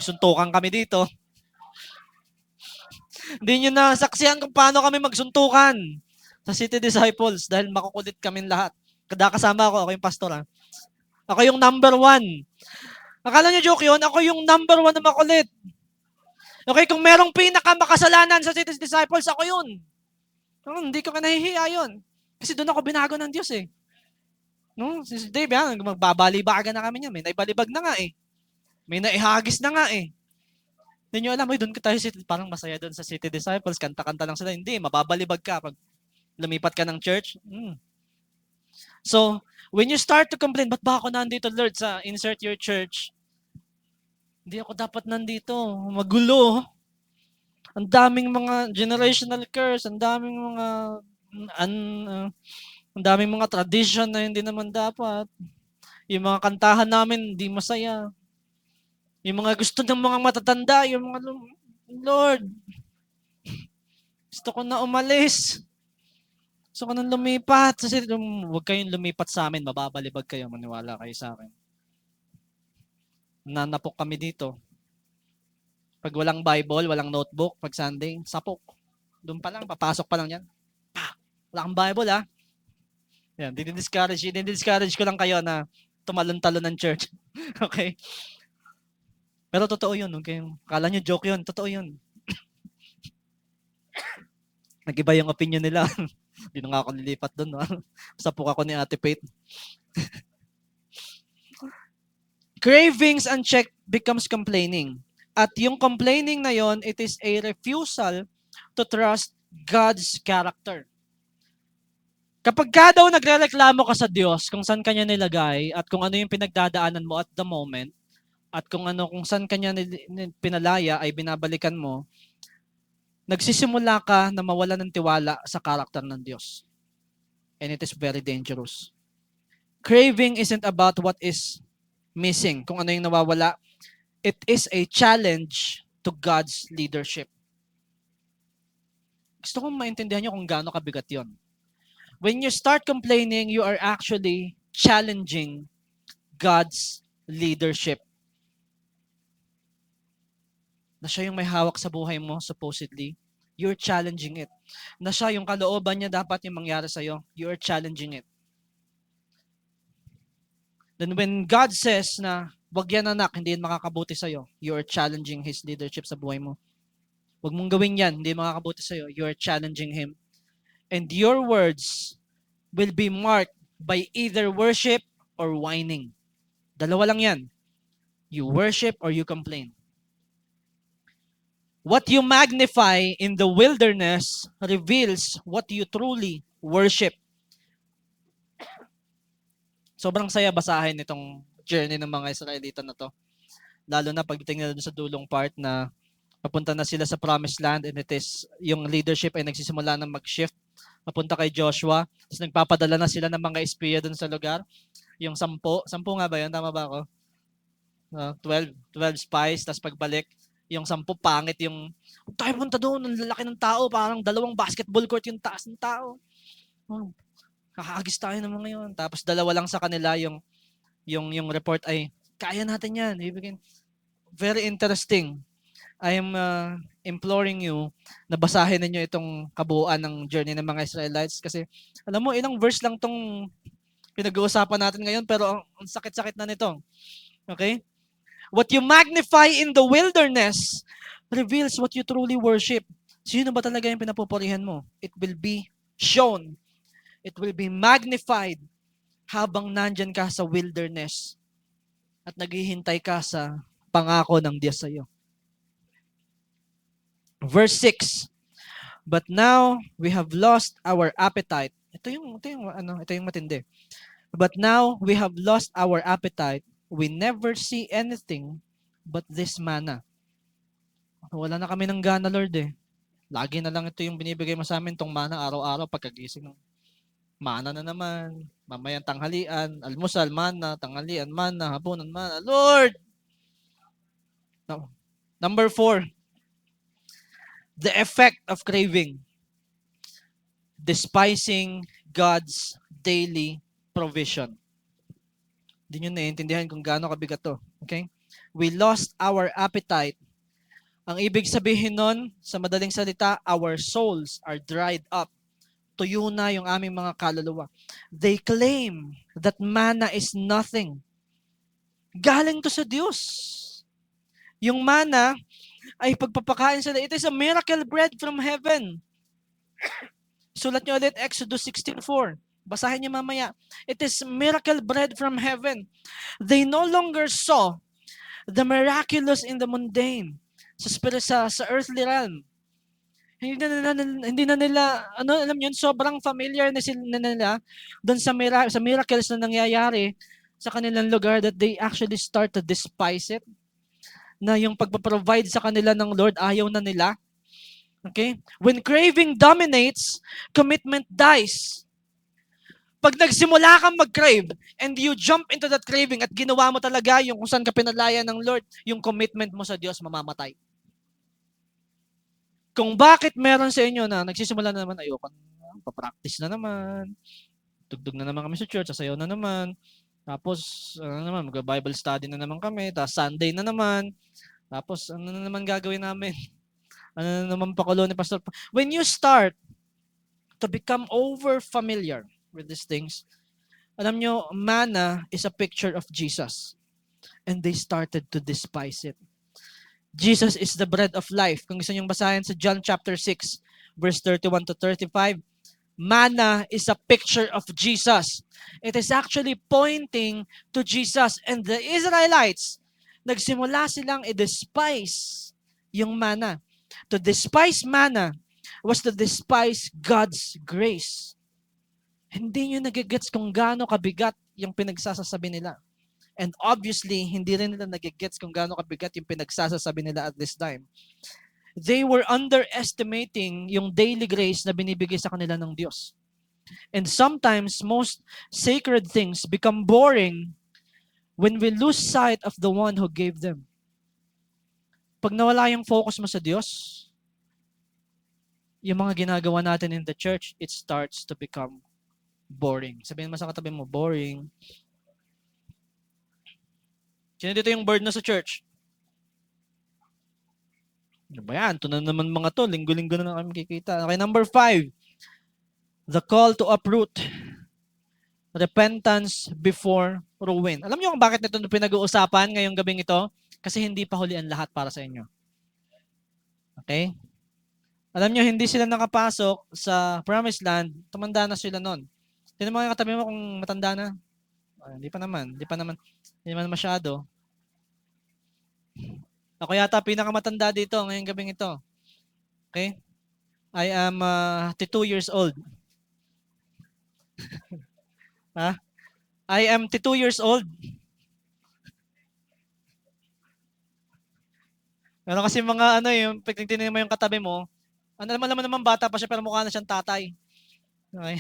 Suntukan kami dito. Hindi nyo na saksihan kung paano kami magsuntukan sa City Disciples dahil makukulit kami lahat. Kada kasama ako yung pastor ha. Ako yung number one. Akala nyo joke yun? Ako yung number one na makulit. Okay, kung merong pinakamakasalanan sa City's Disciples, ako yun. Hindi ko nahihiya yun. Kasi doon ako binago ng Diyos eh. No? Si Dave, yan, magbabalibaga na kami niya. May naibalibag na nga eh. May naihagis na nga eh. Hindi nyo alam, doon ka tayo, parang masaya doon sa City Disciples, kanta-kanta lang sila. Hindi, mababalibag ka pag lumipat ka ng church. So, when you start to complain, ba't ba ako nandito, Lord, sa insert your church? Hindi ako dapat nandito. Magulo. Ang daming mga generational curse, ang daming mga ang daming mga tradition na hindi naman dapat. Yung mga kantahan namin, hindi masaya. Yung mga gusto ng mga matatanda, yung mga, Lord, gusto ko na umalis. Gusto ko na lumipat. Kasi huwag kayong lumipat sa amin, mababalibag kayo, maniwala kayo sa akin. Nanapok kami dito. Pag walang Bible, walang notebook, pag Sunday, sapok. Doon pa lang, papasok pa lang yan. Wala kang Bible ha. Yan, dinidiscourage ko lang kayo na tumalon-talon ng church. Okay? Pero totoo yun. Okay? Kala nyo joke yun. Totoo yun. Nag-iba yung opinion nila. Hindi na nga ako nilipat doon. Sapok ako ni Ate Faith. Cravings unchecked becomes complaining. At yung complaining na yon, it is a refusal to trust God's character. Kapag ka daw nagrereklamo ka sa Diyos kung saan kanya nilagay at kung ano yung pinagdadaanan mo at the moment, at kung saan kanya pinalaya ay binabalikan mo, nagsisimula ka na mawala ng tiwala sa karakter ng Diyos. And it is very dangerous. Craving isn't about what is missing, kung ano yung nawawala. It is a challenge to God's leadership. Gusto kong maintindihan nyo kung gaano kabigat yon. When you start complaining, you are actually challenging God's leadership. Na siya yung may hawak sa buhay mo, supposedly, you're challenging it. Na siya yung kalooban niya dapat yung mangyari sa'yo, you're challenging it. Then when God says na, wag yan anak, hindi yan makakabuti sa'yo, you're challenging His leadership sa buhay mo. Wag mong gawin yan, hindi makakabuti sa'yo, you're challenging Him. And your words will be marked by either worship or whining. Dalawa lang yan. You worship or you complain. What you magnify in the wilderness reveals what you truly worship. Sobrang saya basahin itong journey ng mga Israelita na to. Lalo na pagdating na sa dulong part na papunta na sila sa promised land and it is yung leadership ay nagsisimula na mag-shift papunta kay Joshua. Tapos nagpapadala na sila ng mga espiya dun sa lugar. Yung 10 nga ba yun? Tama ba ako? 12 spies. Tapos pagbalik, yung 10 pangit yung tayo punta doon, ang lalaki ng tao, parang 2 basketball court yung taas ng tao. Kakagis tayo ng mga yun. Tapos 2 lang sa kanila yung report ay kaya natin yan. Very interesting. I am imploring you na basahin ninyo itong kabuuan ng journey ng mga Israelites kasi alam mo, ilang verse lang tong pinag-uusapan natin ngayon pero ang sakit-sakit na nito. Okay? What you magnify in the wilderness reveals what you truly worship. Sino ba talaga yung pinapupurihan mo? It will be shown. It will be magnified habang nandyan ka sa wilderness at naghihintay ka sa pangako ng Diyos sa iyo. Verse 6. But now we have lost our appetite. Ito yung matindi. But now we have lost our appetite. We never see anything but this manna. Wala na kami ng gana, Lord eh. Lagi na lang ito yung binibigay mo sa amin, tong manna araw-araw pagkagising. Mana na naman, mamayang tanghalian, almusal, manna, tanghalian, manna, hapunan, manna. Lord! No. Number 4. The effect of craving. Despising God's daily provision. Hindi nyo naiintindihan kung gaano kabigat to. Okay? We lost our appetite. Ang ibig sabihin nun, sa madaling salita, our souls are dried up. Tuyo na yung aming mga kaluluwa. They claim that manna is nothing. Galing to sa Diyos. Yung manna ay pagpapakain sila. It is a miracle bread from heaven. Sulat niyo ulit, Exodus 16:4. Basahin niyo mamaya. It is miracle bread from heaven. They no longer saw the miraculous in the mundane. Sa spirit, sa earthly realm. Hindi na nila, alam yun, sobrang familiar na nila doon sa miracles na nangyayari sa kanilang lugar that they actually start to despise it. Na yung pagpaprovide sa kanila ng Lord, ayaw na nila. Okay? When craving dominates, commitment dies. Pag nagsimula kang mag-crave and you jump into that craving at ginawa mo talaga yung kung saan ka pinalaya ng Lord, yung commitment mo sa Diyos mamamatay. Kung bakit meron sa inyo na nagsisimula na naman, ayoko na, papractice na naman, tugtog na naman kami sa church, sasayaw na naman, tapos, mag-Bible study na naman kami, tapos Sunday na naman, tapos, ano na naman gagawin namin? Ano na naman pakulo ni Pastor? When you start to become over familiar with these things, alam nyo, manna is a picture of Jesus. And they started to despise it. Jesus is the bread of life. Kung gusto niyong basahin sa John chapter 6, verse 31 to 35, manna is a picture of Jesus. It is actually pointing to Jesus. And the Israelites, nagsimula silang i-despise yung manna. To despise manna was to despise God's grace. Hindi nyo nagigets kung gaano kabigat yung pinagsasasabi nila. And obviously, hindi rin nila nagigets kung gaano kabigat yung pinagsasasabi nila at this time. They were underestimating yung daily grace na binibigay sa kanila ng Diyos. And sometimes, most sacred things become boring when we lose sight of the one who gave them. Pag nawala yung focus mo sa Diyos, yung mga ginagawa natin in the church, it starts to become boring. Sabihin mo sa katabi mo, boring. Sino dito yung bird na sa church? Ano ba yan? Ito na naman mga to. Linggo-linggo na lang kami kikita. Okay, number 5. The call to uproot. Repentance before ruin. Alam niyo kung bakit nito pinag-uusapan ngayong gabing ito? Kasi hindi pa huli ang lahat para sa inyo. Okay? Alam niyo, hindi sila nakapasok sa Promised Land. Tumanda na sila nun. Sino mo yung katabi mo kung matanda na? Hindi pa naman masyado. Ako yata pinakamatanda dito ngayong gabing ito. Okay? I am 32 years old. Ha? I am 32 years old. Pero kasi mga yung pag tingnan mo yung katabi mo, naman bata pa siya pero mukha na siyang tatay. Okay?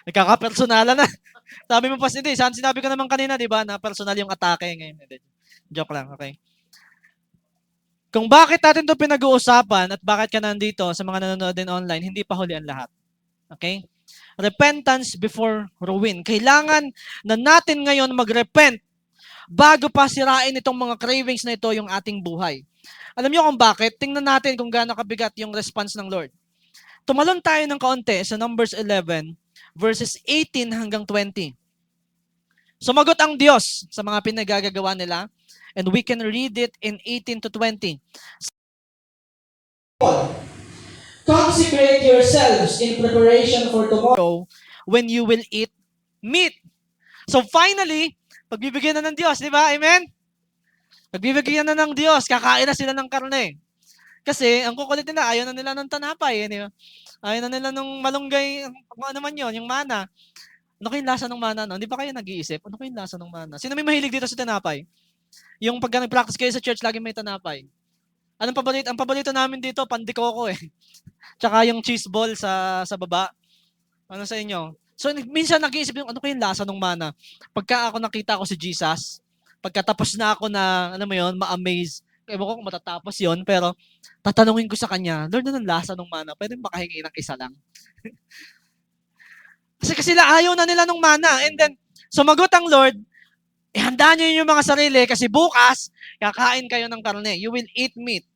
Nagkaka-personalan na. Sabi mo pa, hindi. Sinabi ko naman kanina, di ba, na personal yung atake ngayon. Joke lang, okay? Kung bakit natin ito pinag-uusapan at bakit ka nandito sa mga nanonood din online, hindi pa huli ang lahat. Okay? Repentance before ruin. Kailangan na natin ngayon mag-repent bago pa sirain itong mga cravings na ito yung ating buhay. Alam niyo kung bakit? Tingnan natin kung gaano kabigat yung response ng Lord. Tumalon tayo ng kaunti sa Numbers 11, verses 18 hanggang 20. Sumagot ang Diyos sa mga pinagagagawa nila, and we can read it in 18 to 20. Consecrate yourselves in preparation for tomorrow when you will eat meat. So finally, pagbibigyan na ng Diyos, di ba? Amen? Pagbibigyan na ng Diyos, kakain na sila ng karne. Kasi, ang kukulit nila, ayaw na nila ng tanapay. Di ba? Ayaw na nila nung malunggay, kung ano man yun, yung mana. Ano kayong lasa ng mana? No? Hindi ba kayo nag-iisip? Ano kayong lasa ng mana? Sino may mahilig dito sa tanapay? Yung pag nag-practice kayo sa church, lagi may tanapay. Anong paborito? Ang paborito namin dito, pandikoko eh. Tsaka yung cheese ball sa baba. Ano sa inyo? So, minsan nag-iisip yung, ano kayong lasa ng mana? Pagka ako nakita ko si Jesus, pagkatapos na ako na, ano mo yun, ma-amaze. Ewan ko kung matatapos yon, pero tatanungin ko sa kanya, Lord, anong lasa ng mana? Pwede makahingi ng isa lang. Kasi sila ayaw na nila ng mana. And then, sumagot ang Lord, ihanda niyo yung mga sarili kasi bukas, kakain kayo ng karne. You will eat meat.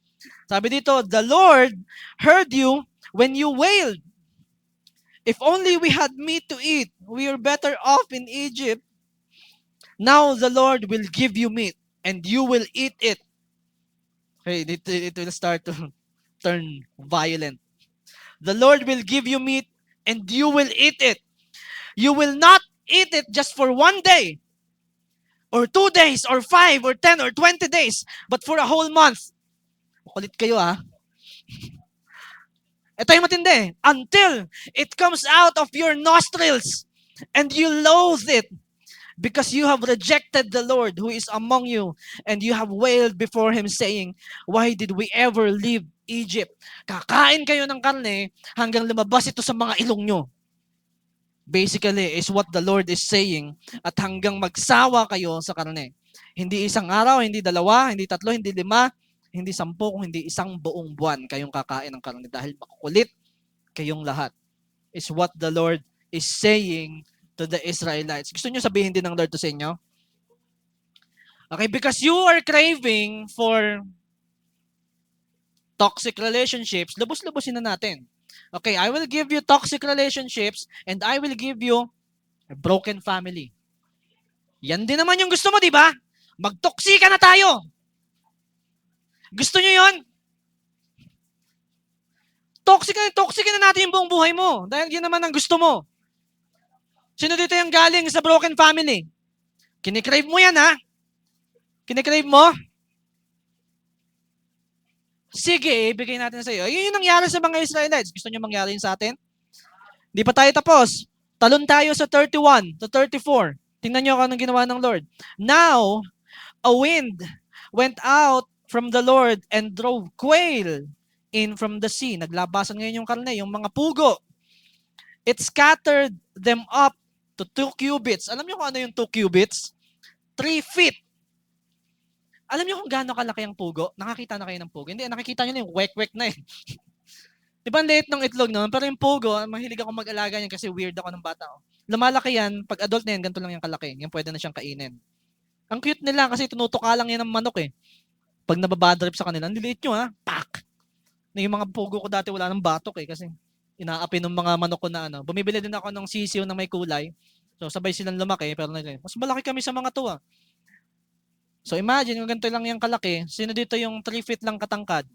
Sabi dito, the Lord heard you when you wailed. If only we had meat to eat, we are better off in Egypt. Now the Lord will give you meat, and you will eat it. Okay, it will start to turn violent. The Lord will give you meat, and you will eat it. You will not eat it just for one day, or 2 days, or 5, or 10, or 20 days, but for a whole month. Kulit kayo ah. Ito yung matindi. Until it comes out of your nostrils, and you loathe it, because you have rejected the Lord who is among you, and you have wailed before Him, saying, why did we ever leave Egypt? Kakain kayo ng karne hanggang lumabas ito sa mga ilong nyo. Basically, is what the Lord is saying, at hanggang magsawa kayo sa karne. Hindi isang araw, hindi dalawa, hindi tatlo, hindi lima, hindi 10, kung hindi isang buong buwan kayong kakain ng karne dahil makukulit kayong lahat. Is what the Lord is saying to the Israelites. Gusto nyo sabihin din ng Lord to sa inyo? Okay, because you are craving for toxic relationships, lubos-lubosin na natin. Okay, I will give you toxic relationships, and I will give you a broken family. Yan din naman yung gusto mo, di ba? Magtoksika na tayo. Gusto nyo yon? Toxic na natin yung buong buhay mo. Dahil yun naman ang gusto mo. Sino dito yung galing sa broken family? Kinikrave mo yan, ha? Kinikrave mo? Sige, ibigay natin sa iyo. Yun yung nangyari sa mga Israelites. Gusto nyo mangyari yun sa atin? Di pa tayo tapos. Talon tayo sa 31 to 34. Tingnan nyo kung anong ginawa ng Lord. Now, a wind went out from the Lord and drove quail in from the sea. Naglabasan ngayon yung karne, yung mga pugo. It scattered them up to 2 cubits. Alam nyo kung ano yung 2 cubits? 3 feet. Alam niyo kung gaano kalaki ang pugo? Nakakita na kayo ng pugo? Hindi, nakikita niyo na yung wek-wek na eh. Di ba ang liit ng itlog noon? Pero yung pugo, mahilig ako mag-alaga niyan kasi weird ako ng bata. Lumalaki yan, pag adult na yan, ganito lang yung kalaki. Yan pwede na siyang kainin. Ang cute nila kasi tinutuka lang yan ng manok eh. Pag nababadrip sa kanila, niliit nyo ha, pak! Yung mga pugo ko dati wala ng batok eh kasi inaapi ng mga manok ko na ano. Bumibili din ako ng sisiw na may kulay. So sabay silang lumaki pero mas malaki kami sa mga to ah. So imagine kung ganito lang yung kalaki, sino dito yung 3 feet lang katangkad?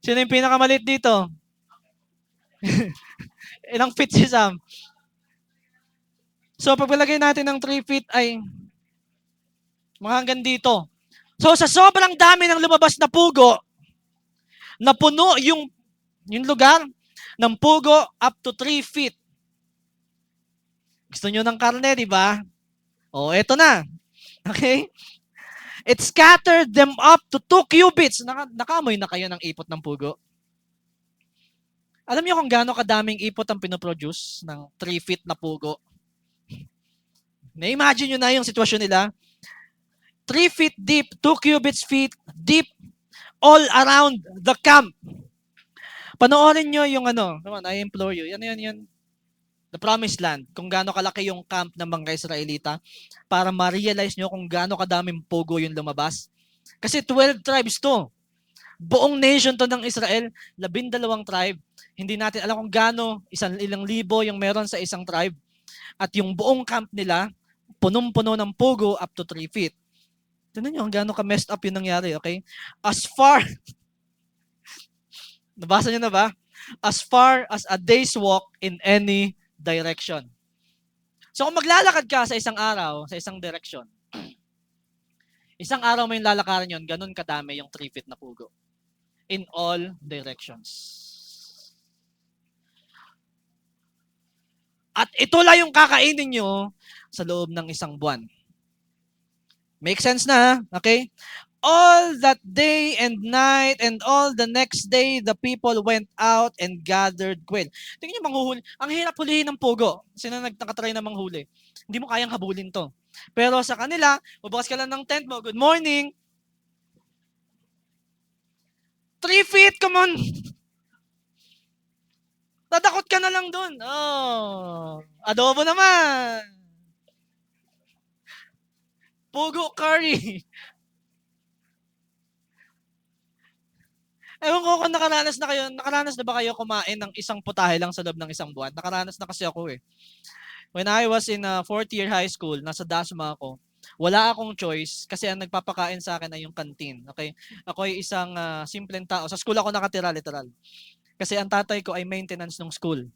Sino yung pinakamaliit dito? Ilang feet si Sam? So pagpalagay natin ng 3 feet ay mga hanggang dito. So sa sobrang dami ng lumabas na pugo, napuno yung lugar ng pugo up to 3 feet. Gusto nyo ng karne, di ba? O, eto na. Okay? It scattered them up to 2 cubits. Nakamoy na kayo ng ipot ng pugo? Alam niyo kung gaano kadaming ipot ang pinoproduce ng 3 feet na pugo? Na-imagine nyo na yung sitwasyon nila. 3 feet deep, 2 cubits feet deep, all around the camp. Panoorin nyo yung ano, come on, I implore you. Yan. The Promised Land, kung gaano kalaki yung camp ng mga Israelita para ma-realize nyo kung gaano kadaming pugo yung lumabas. Kasi 12 tribes to. Buong nation to ng Israel, 12 tribe. Hindi natin alam kung gaano, ilang libo yung meron sa isang tribe. At yung buong camp nila, punong-puno ng pugo up to 3 feet. Tignan nyo kung gaano ka-messed up yung nangyari, okay? As far, nabasa nyo na ba? As far as a day's walk in any direction. So kung maglalakad ka sa isang araw, sa isang direction, isang araw mo yung lalakaran yun, ganun kadami yung 3 feet na pugo. In all directions. At ito lang yung kakainin nyo sa loob ng isang buwan. Make sense na, okay? All that day and night and all the next day, the people went out and gathered quail. Tingnan nyo manghuli. Ang hirap hulihin ng pugo. Sino nakatry na manghuli? Hindi mo kayang habulin to. Pero sa kanila, bubukas ka lang ng tent mo, good morning. 3 feet, come on. Tadakot ka na lang dun. Oh, adobo naman. Pugo curry. Ewan ko kung nakaranas na ba kayo kumain ng isang putahe lang sa loob ng isang buwan? Nakaranas na kasi ako eh. When I was in fourth year high school, nasa Dasma ako, wala akong choice kasi ang nagpapakain sa akin ay yung canteen. Okay? Ako ay isang simpleng tao. Sa school ako nakatira, literal. Kasi ang tatay ko ay maintenance ng school.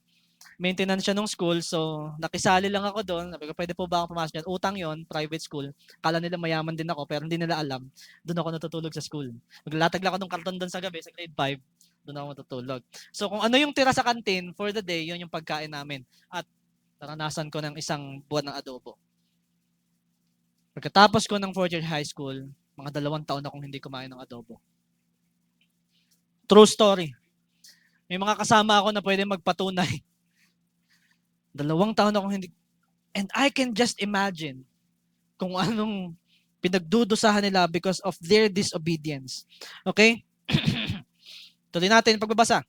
Maintenance siya ng school, so nakisali lang ako doon. Sabi ko, pwede po ba ako pumasok dyan? Utang yon, private school. Kala nila mayaman din ako, pero hindi nila alam. Doon ako natutulog sa school. Maglatag lang ako ng karton doon sa gabi, sa grade 5. Doon ako matutulog. So kung ano yung tira sa canteen for the day, yun yung pagkain namin. At naranasan ko ng isang buwan ng adobo. Pagkatapos ko ng fourth year high school, mga 2 taon akong hindi kumain ng adobo. True story. May mga kasama ako na pwede magpatunay. 2 taon akong hindi. And I can just imagine kung anong pinagdudusahan nila because of their disobedience. Okay? Tuloy natin pagbabasa.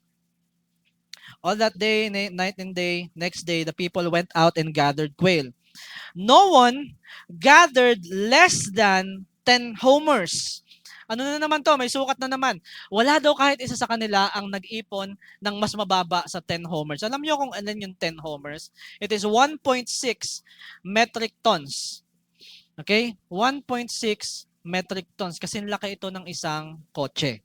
All that day, night and day, next day, the people went out and gathered quail. No one gathered less than 10 homers. Ano na naman to? May sukat na naman. Wala daw kahit isa sa kanila ang nag-ipon ng mas mababa sa 10 homers. Alam niyo kung alin yung 10 homers? It is 1.6 metric tons. Okay? 1.6 metric tons. Kasi laki ito ng isang kotse.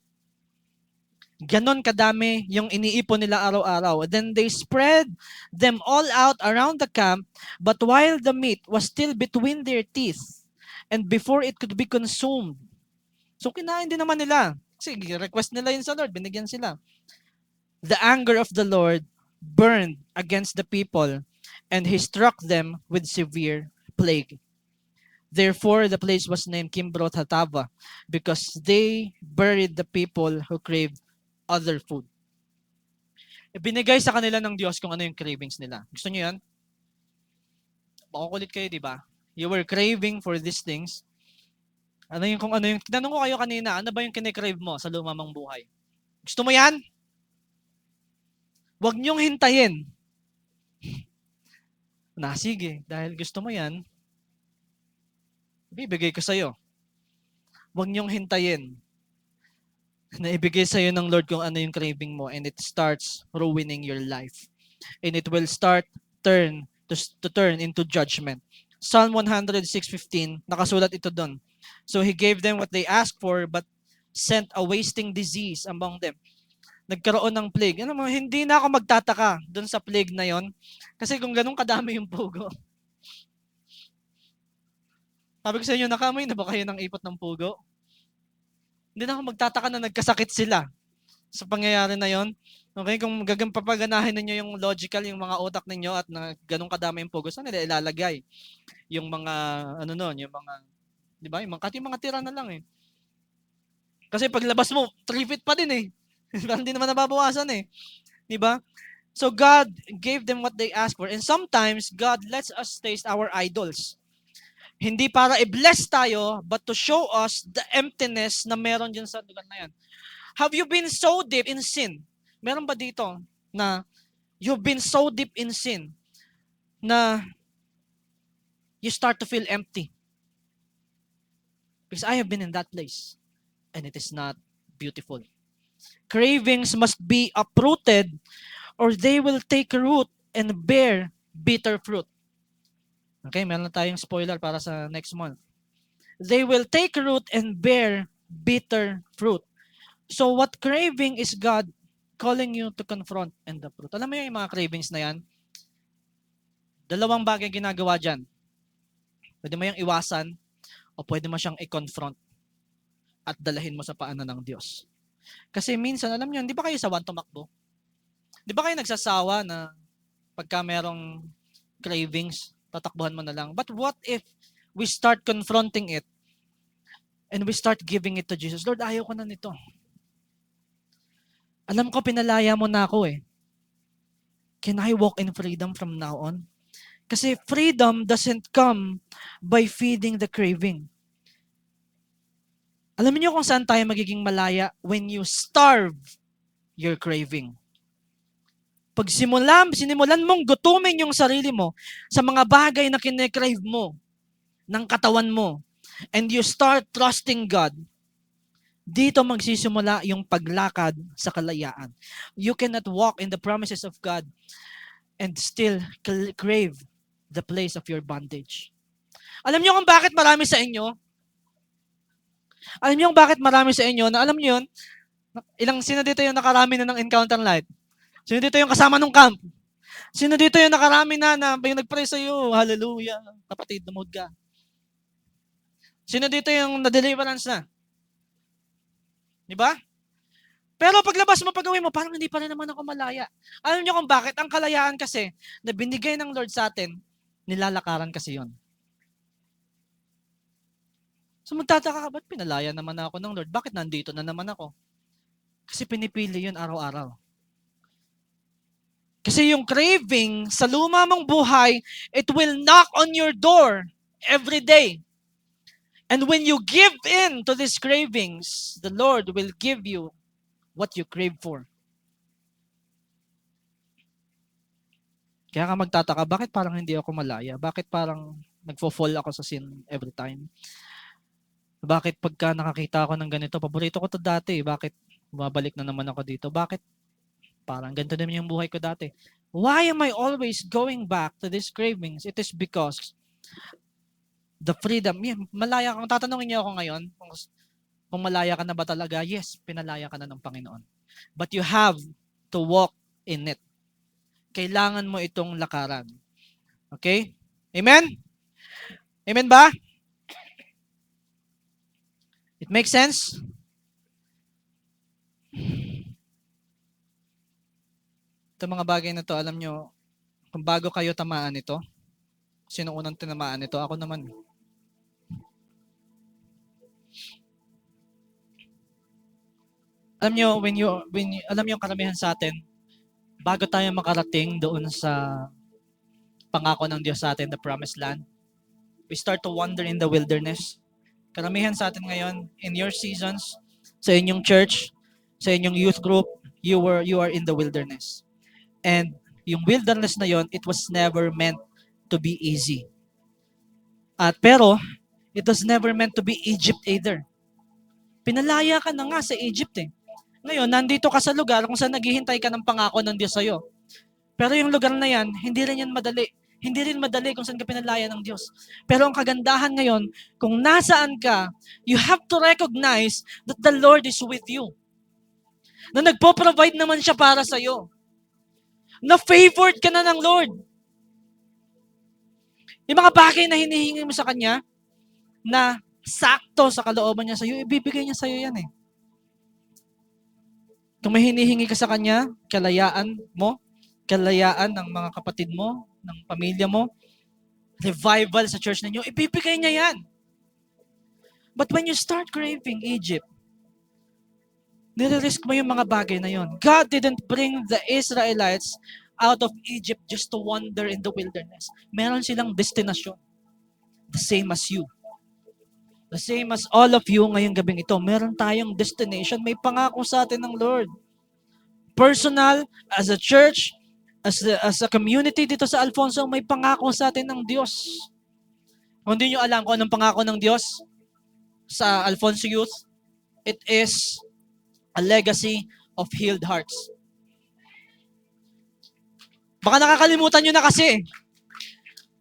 Ganon kadami yung iniipon nila araw-araw. Then they spread them all out around the camp, but while the meat was still between their teeth, and before it could be consumed. So kinain din naman nila. Kasi request nila yun sa Lord, binigyan sila. The anger of the Lord burned against the people, and He struck them with severe plague. Therefore, the place was named Kimbroth Hatava, because they buried the people who craved other food. Ibinigay sa kanila ng Diyos kung ano yung cravings nila. Gusto niyo yan? Makukulit kayo, di ba? You were craving for these things. Tinanong ko kayo kanina, ano ba yung kine-crave mo sa lumamang buhay? Gusto mo yan? Huwag niyong hintayin. Sige, dahil gusto mo yan, ibibigay ko sa'yo. Huwag niyong hintayin na ibigay sa'yo ng Lord kung ano yung craving mo, and it starts ruining your life. And it will turn into judgment. Psalm 106:15, nakasulat ito doon. So He gave them what they asked for, but sent a wasting disease among them. Nagkaroon ng plague. Hindi na ako magtataka doon sa plague na yon. Kasi kung ganun kadami yung pugo. Sabi ko sa inyo, nakamoy na ba kayo ng ipot ng pugo? Hindi na ako magtataka na nagkasakit sila sa pangyayari na yon. Okay, kung papaganahin ninyo yung logical, yung mga utak ninyo at na ganun kadami yung pugo, saan nila ilalagay? Yung mga, yung mga, di ba? Yung mga tira na lang eh. Kasi paglabas mo, 3 feet pa din eh. Hindi naman nababawasan eh. Di ba? So God gave them what they asked for. And sometimes, God lets us taste our idols. Hindi para i-bless tayo, but to show us the emptiness na meron dyan sa lugar na yan. Have you been so deep in sin? Meron ba dito na you've been so deep in sin na you start to feel empty? Because I have been in that place and it is not beautiful. Cravings must be uprooted or they will take root and bear bitter fruit. Okay, meron na tayong spoiler para sa next month. They will take root and bear bitter fruit. So what craving is God calling you to confront and uproot? Alam mo yung mga cravings na yan? 2 bagay ginagawa dyan. Pwede mo yung iwasan o pwede mo siyang i-confront at dalahin mo sa paanan ng Diyos. Kasi minsan, alam niyo, di ba kayo sawan tumakbo? Di ba kayo nagsasawa na pagka merong cravings, tatakbuhan mo na lang? But what if we start confronting it and we start giving it to Jesus? Lord, ayaw ko na nito. Alam ko, pinalaya mo na ako eh. Can I walk in freedom from now on? Kasi freedom doesn't come by feeding the craving. Alam niyo kung saan tayo magiging malaya? When you starve your craving. Pag sinimulan mong gutumin yung sarili mo sa mga bagay na kine-crave mo ng katawan mo, and you start trusting God, Dito magsisimula yung paglakad sa kalayaan. You cannot walk in the promises of God and still crave the place of your bondage. Alam niyo kung bakit marami sa inyo? Alam niyo kung bakit marami sa inyo na alam niyo yun? Sino dito yung nakarami na ng Encounter Life? Sino dito yung kasama nung camp? Sino dito yung nakarami na yung nag-pray sa iyo? Hallelujah. Kapatid, lumod ka. Sino dito yung na-deliverance na? Di ba? Pero paglabas mo, pag-uwi mo, parang hindi pa rin naman ako malaya. Alam niyo kung bakit? Ang kalayaan kasi na binigay ng Lord sa atin, nilalakaran kasi yon. So magtataka ka, ba't pinalaya naman ako ng Lord? Bakit nandito na naman ako? Kasi pinipili yun araw-araw. Kasi yung craving sa luma mong buhay, it will knock on your door every day. And when you give in to these cravings, the Lord will give you what you crave for. Kaya ka magtataka, bakit parang hindi ako malaya? Bakit parang nagfo-fall ako sa sin every time? Bakit pagka nakakita ako ng ganito, paborito ko to dati, bakit bumabalik na naman ako dito? Bakit parang ganito naman yung buhay ko dati? Why am I always going back to these cravings? It is because the freedom, malaya kung tatanungin niyo ako ngayon, kung malaya ka na ba talaga? Yes, pinalaya ka na ng Panginoon. But you have to walk in it. Kailangan mo itong lakaran. Okay? Amen? Amen ba? It makes sense? Ito mga bagay na to, alam nyo, kung bago kayo tamaan ito, sino unang tinamaan ito? Ako naman. Alam nyo, alam nyo karamihan sa atin, bago tayo makarating doon sa pangako ng Diyos sa atin, the promised land, we start to wander in the wilderness. Karamihan sa atin ngayon, in your seasons, sa inyong church, sa inyong youth group, you are in the wilderness. And yung wilderness na yon, it was never meant to be easy. Pero, it was never meant to be Egypt either. Pinalaya ka na nga sa Egypt eh. Ngayon, nandito ka sa lugar kung saan naghihintay ka ng pangako ng Diyos sa'yo. Pero yung lugar na yan, hindi rin yan madali. Hindi rin madali kung saan ka pinalaya ng Diyos. Pero ang kagandahan ngayon, kung nasaan ka, you have to recognize that the Lord is with you. Na nagpo-provide naman siya para sa'yo. Na favored ka na ng Lord. Yung mga bagay na hinihingi mo sa Kanya, na sakto sa kalooban niya sa'yo, ibibigay niya sa'yo yan eh. Kung may hinihingi ka sa Kanya, kalayaan mo, kalayaan ng mga kapatid mo, ng pamilya mo, revival sa church ninyo, ibibigay niya yan. But when you start craving Egypt, nire-risk mo yung mga bagay na yon. God didn't bring the Israelites out of Egypt just to wander in the wilderness. Meron silang destinasyon. The same as you. The same as all of you ngayong gabing ito. Meron tayong destination. May pangako sa atin ng Lord. Personal, as a church, as a community dito sa Alfonso, may pangako sa atin ng Diyos. Kung hindi nyo alam kung anong pangako ng Diyos sa Alfonso Youth, it is a legacy of healed hearts. Baka nakakalimutan nyo na kasi.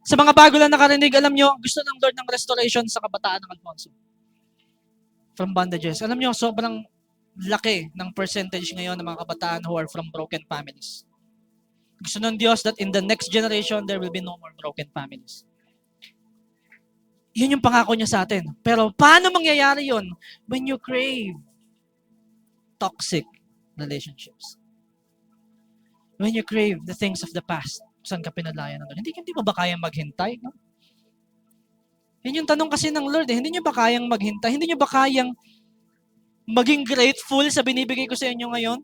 Sa mga bago lang nakarinig, alam nyo, gusto ng Lord ng restoration sa kabataan ng Alfonso. From bondages. Alam nyo, sobrang laki ng percentage ngayon ng mga kabataan who are from broken families. Gusto ng Diyos that in the next generation, there will be no more broken families. Yun yung pangako niya sa atin. Pero paano mangyayari yun? When you crave toxic relationships. When you crave the things of the past, saan ka pinalaya ng Lord? Hindi mo ba kayang maghintay? No? Yan yung tanong kasi ng Lord. Hindi nyo ba kayang maghintay? Hindi nyo ba kayang maging grateful sa binibigay ko sa inyo ngayon?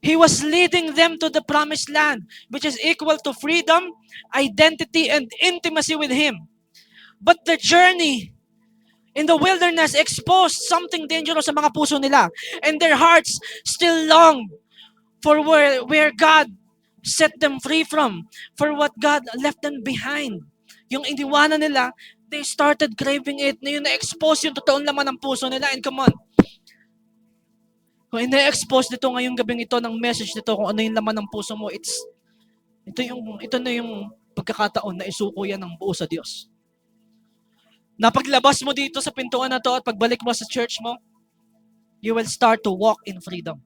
He was leading them to the promised land, which is equal to freedom, identity, and intimacy with Him. But the journey in the wilderness exposed something dangerous sa mga puso nila. And their hearts still long for where God set them free from, for what God left them behind. Yung iniwanan nila, they started craving it, na yun na-expose yung totoong laman ng puso nila. And come on, Kung ina-expose nito ngayong gabing ito ng message nito, kung ano yung laman ng puso mo, ito na yung pagkakataon na isuko yan ng buo sa Diyos. Na paglabas mo dito sa pintuan na to at pagbalik mo sa church mo, you will start to walk in freedom.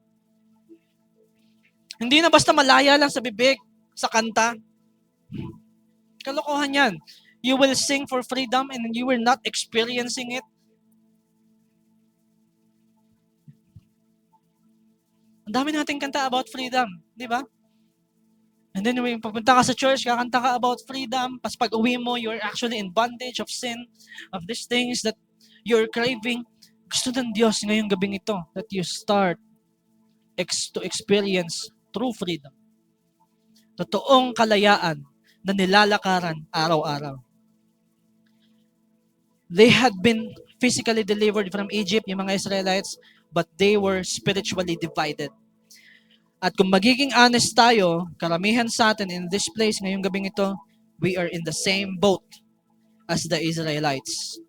Hindi na basta malaya lang sa bibig, sa kanta. Kalokohan yan. You will sing for freedom and you will not experiencing it. Ang dami nating kanta about freedom, di ba? And then when pupunta ka sa church, kakanta ka about freedom, pas pag uwi mo, you're actually in bondage of sin, of these things that you're craving. Gusto ng Diyos ngayong gabing ito that you start to experience true freedom. Totoong kalayaan na nilalakaran araw-araw. They had been physically delivered from Egypt, yung mga Israelites, but they were spiritually divided. At kung magiging honest tayo, karamihan sa atin in this place ngayong gabing ito, we are in the same boat as the Israelites.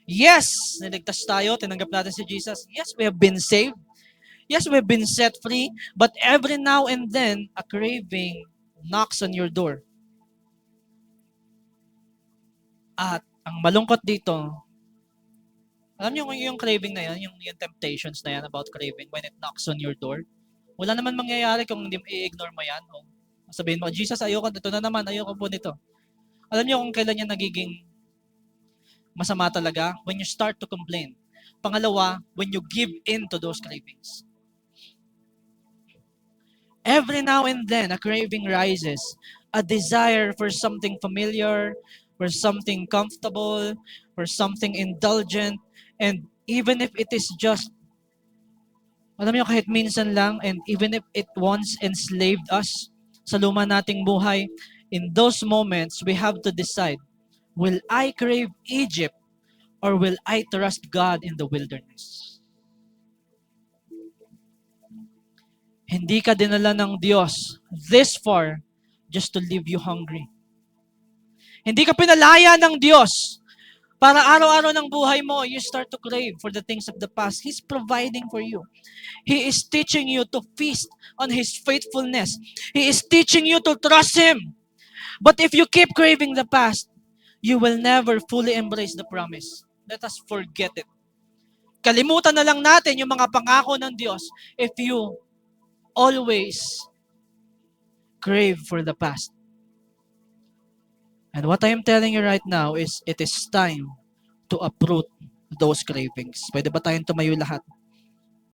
Yes, niligtas tayo, tinanggap natin si Jesus. Yes, we have been saved. Yes, we have been set free. But every now and then, a craving knocks on your door. At ang malungkot dito, alam niyo yung craving na yan, yung temptations na yan about craving when it knocks on your door. Wala naman mangyayari kung hindi i-ignore mo yan. O sabihin mo, Jesus, ayoko, ito na naman, ayoko po nito. Alam niyo kung kailan yan nagiging masama talaga? When you start to complain. Pangalawa, when you give in to those cravings. Every now and then, a craving rises. A desire for something familiar, for something comfortable, for something indulgent, and even if it is just, alam niyo, kahit minsan lang, and even if it once enslaved us sa luma nating buhay, in those moments, we have to decide, will I crave Egypt or will I trust God in the wilderness? Hindi ka dinala ng Diyos this far just to leave you hungry. Hindi ka pinalaya ng Diyos para araw-araw ng buhay mo, you start to crave for the things of the past. He's providing for you. He is teaching you to feast on His faithfulness. He is teaching you to trust Him. But if you keep craving the past, you will never fully embrace the promise. Let us forget it. Kalimutan na lang natin yung mga pangako ng Diyos if you always crave for the past. And what I am telling you right now is it is time to uproot those cravings. Pwede ba tayong tumayo lahat?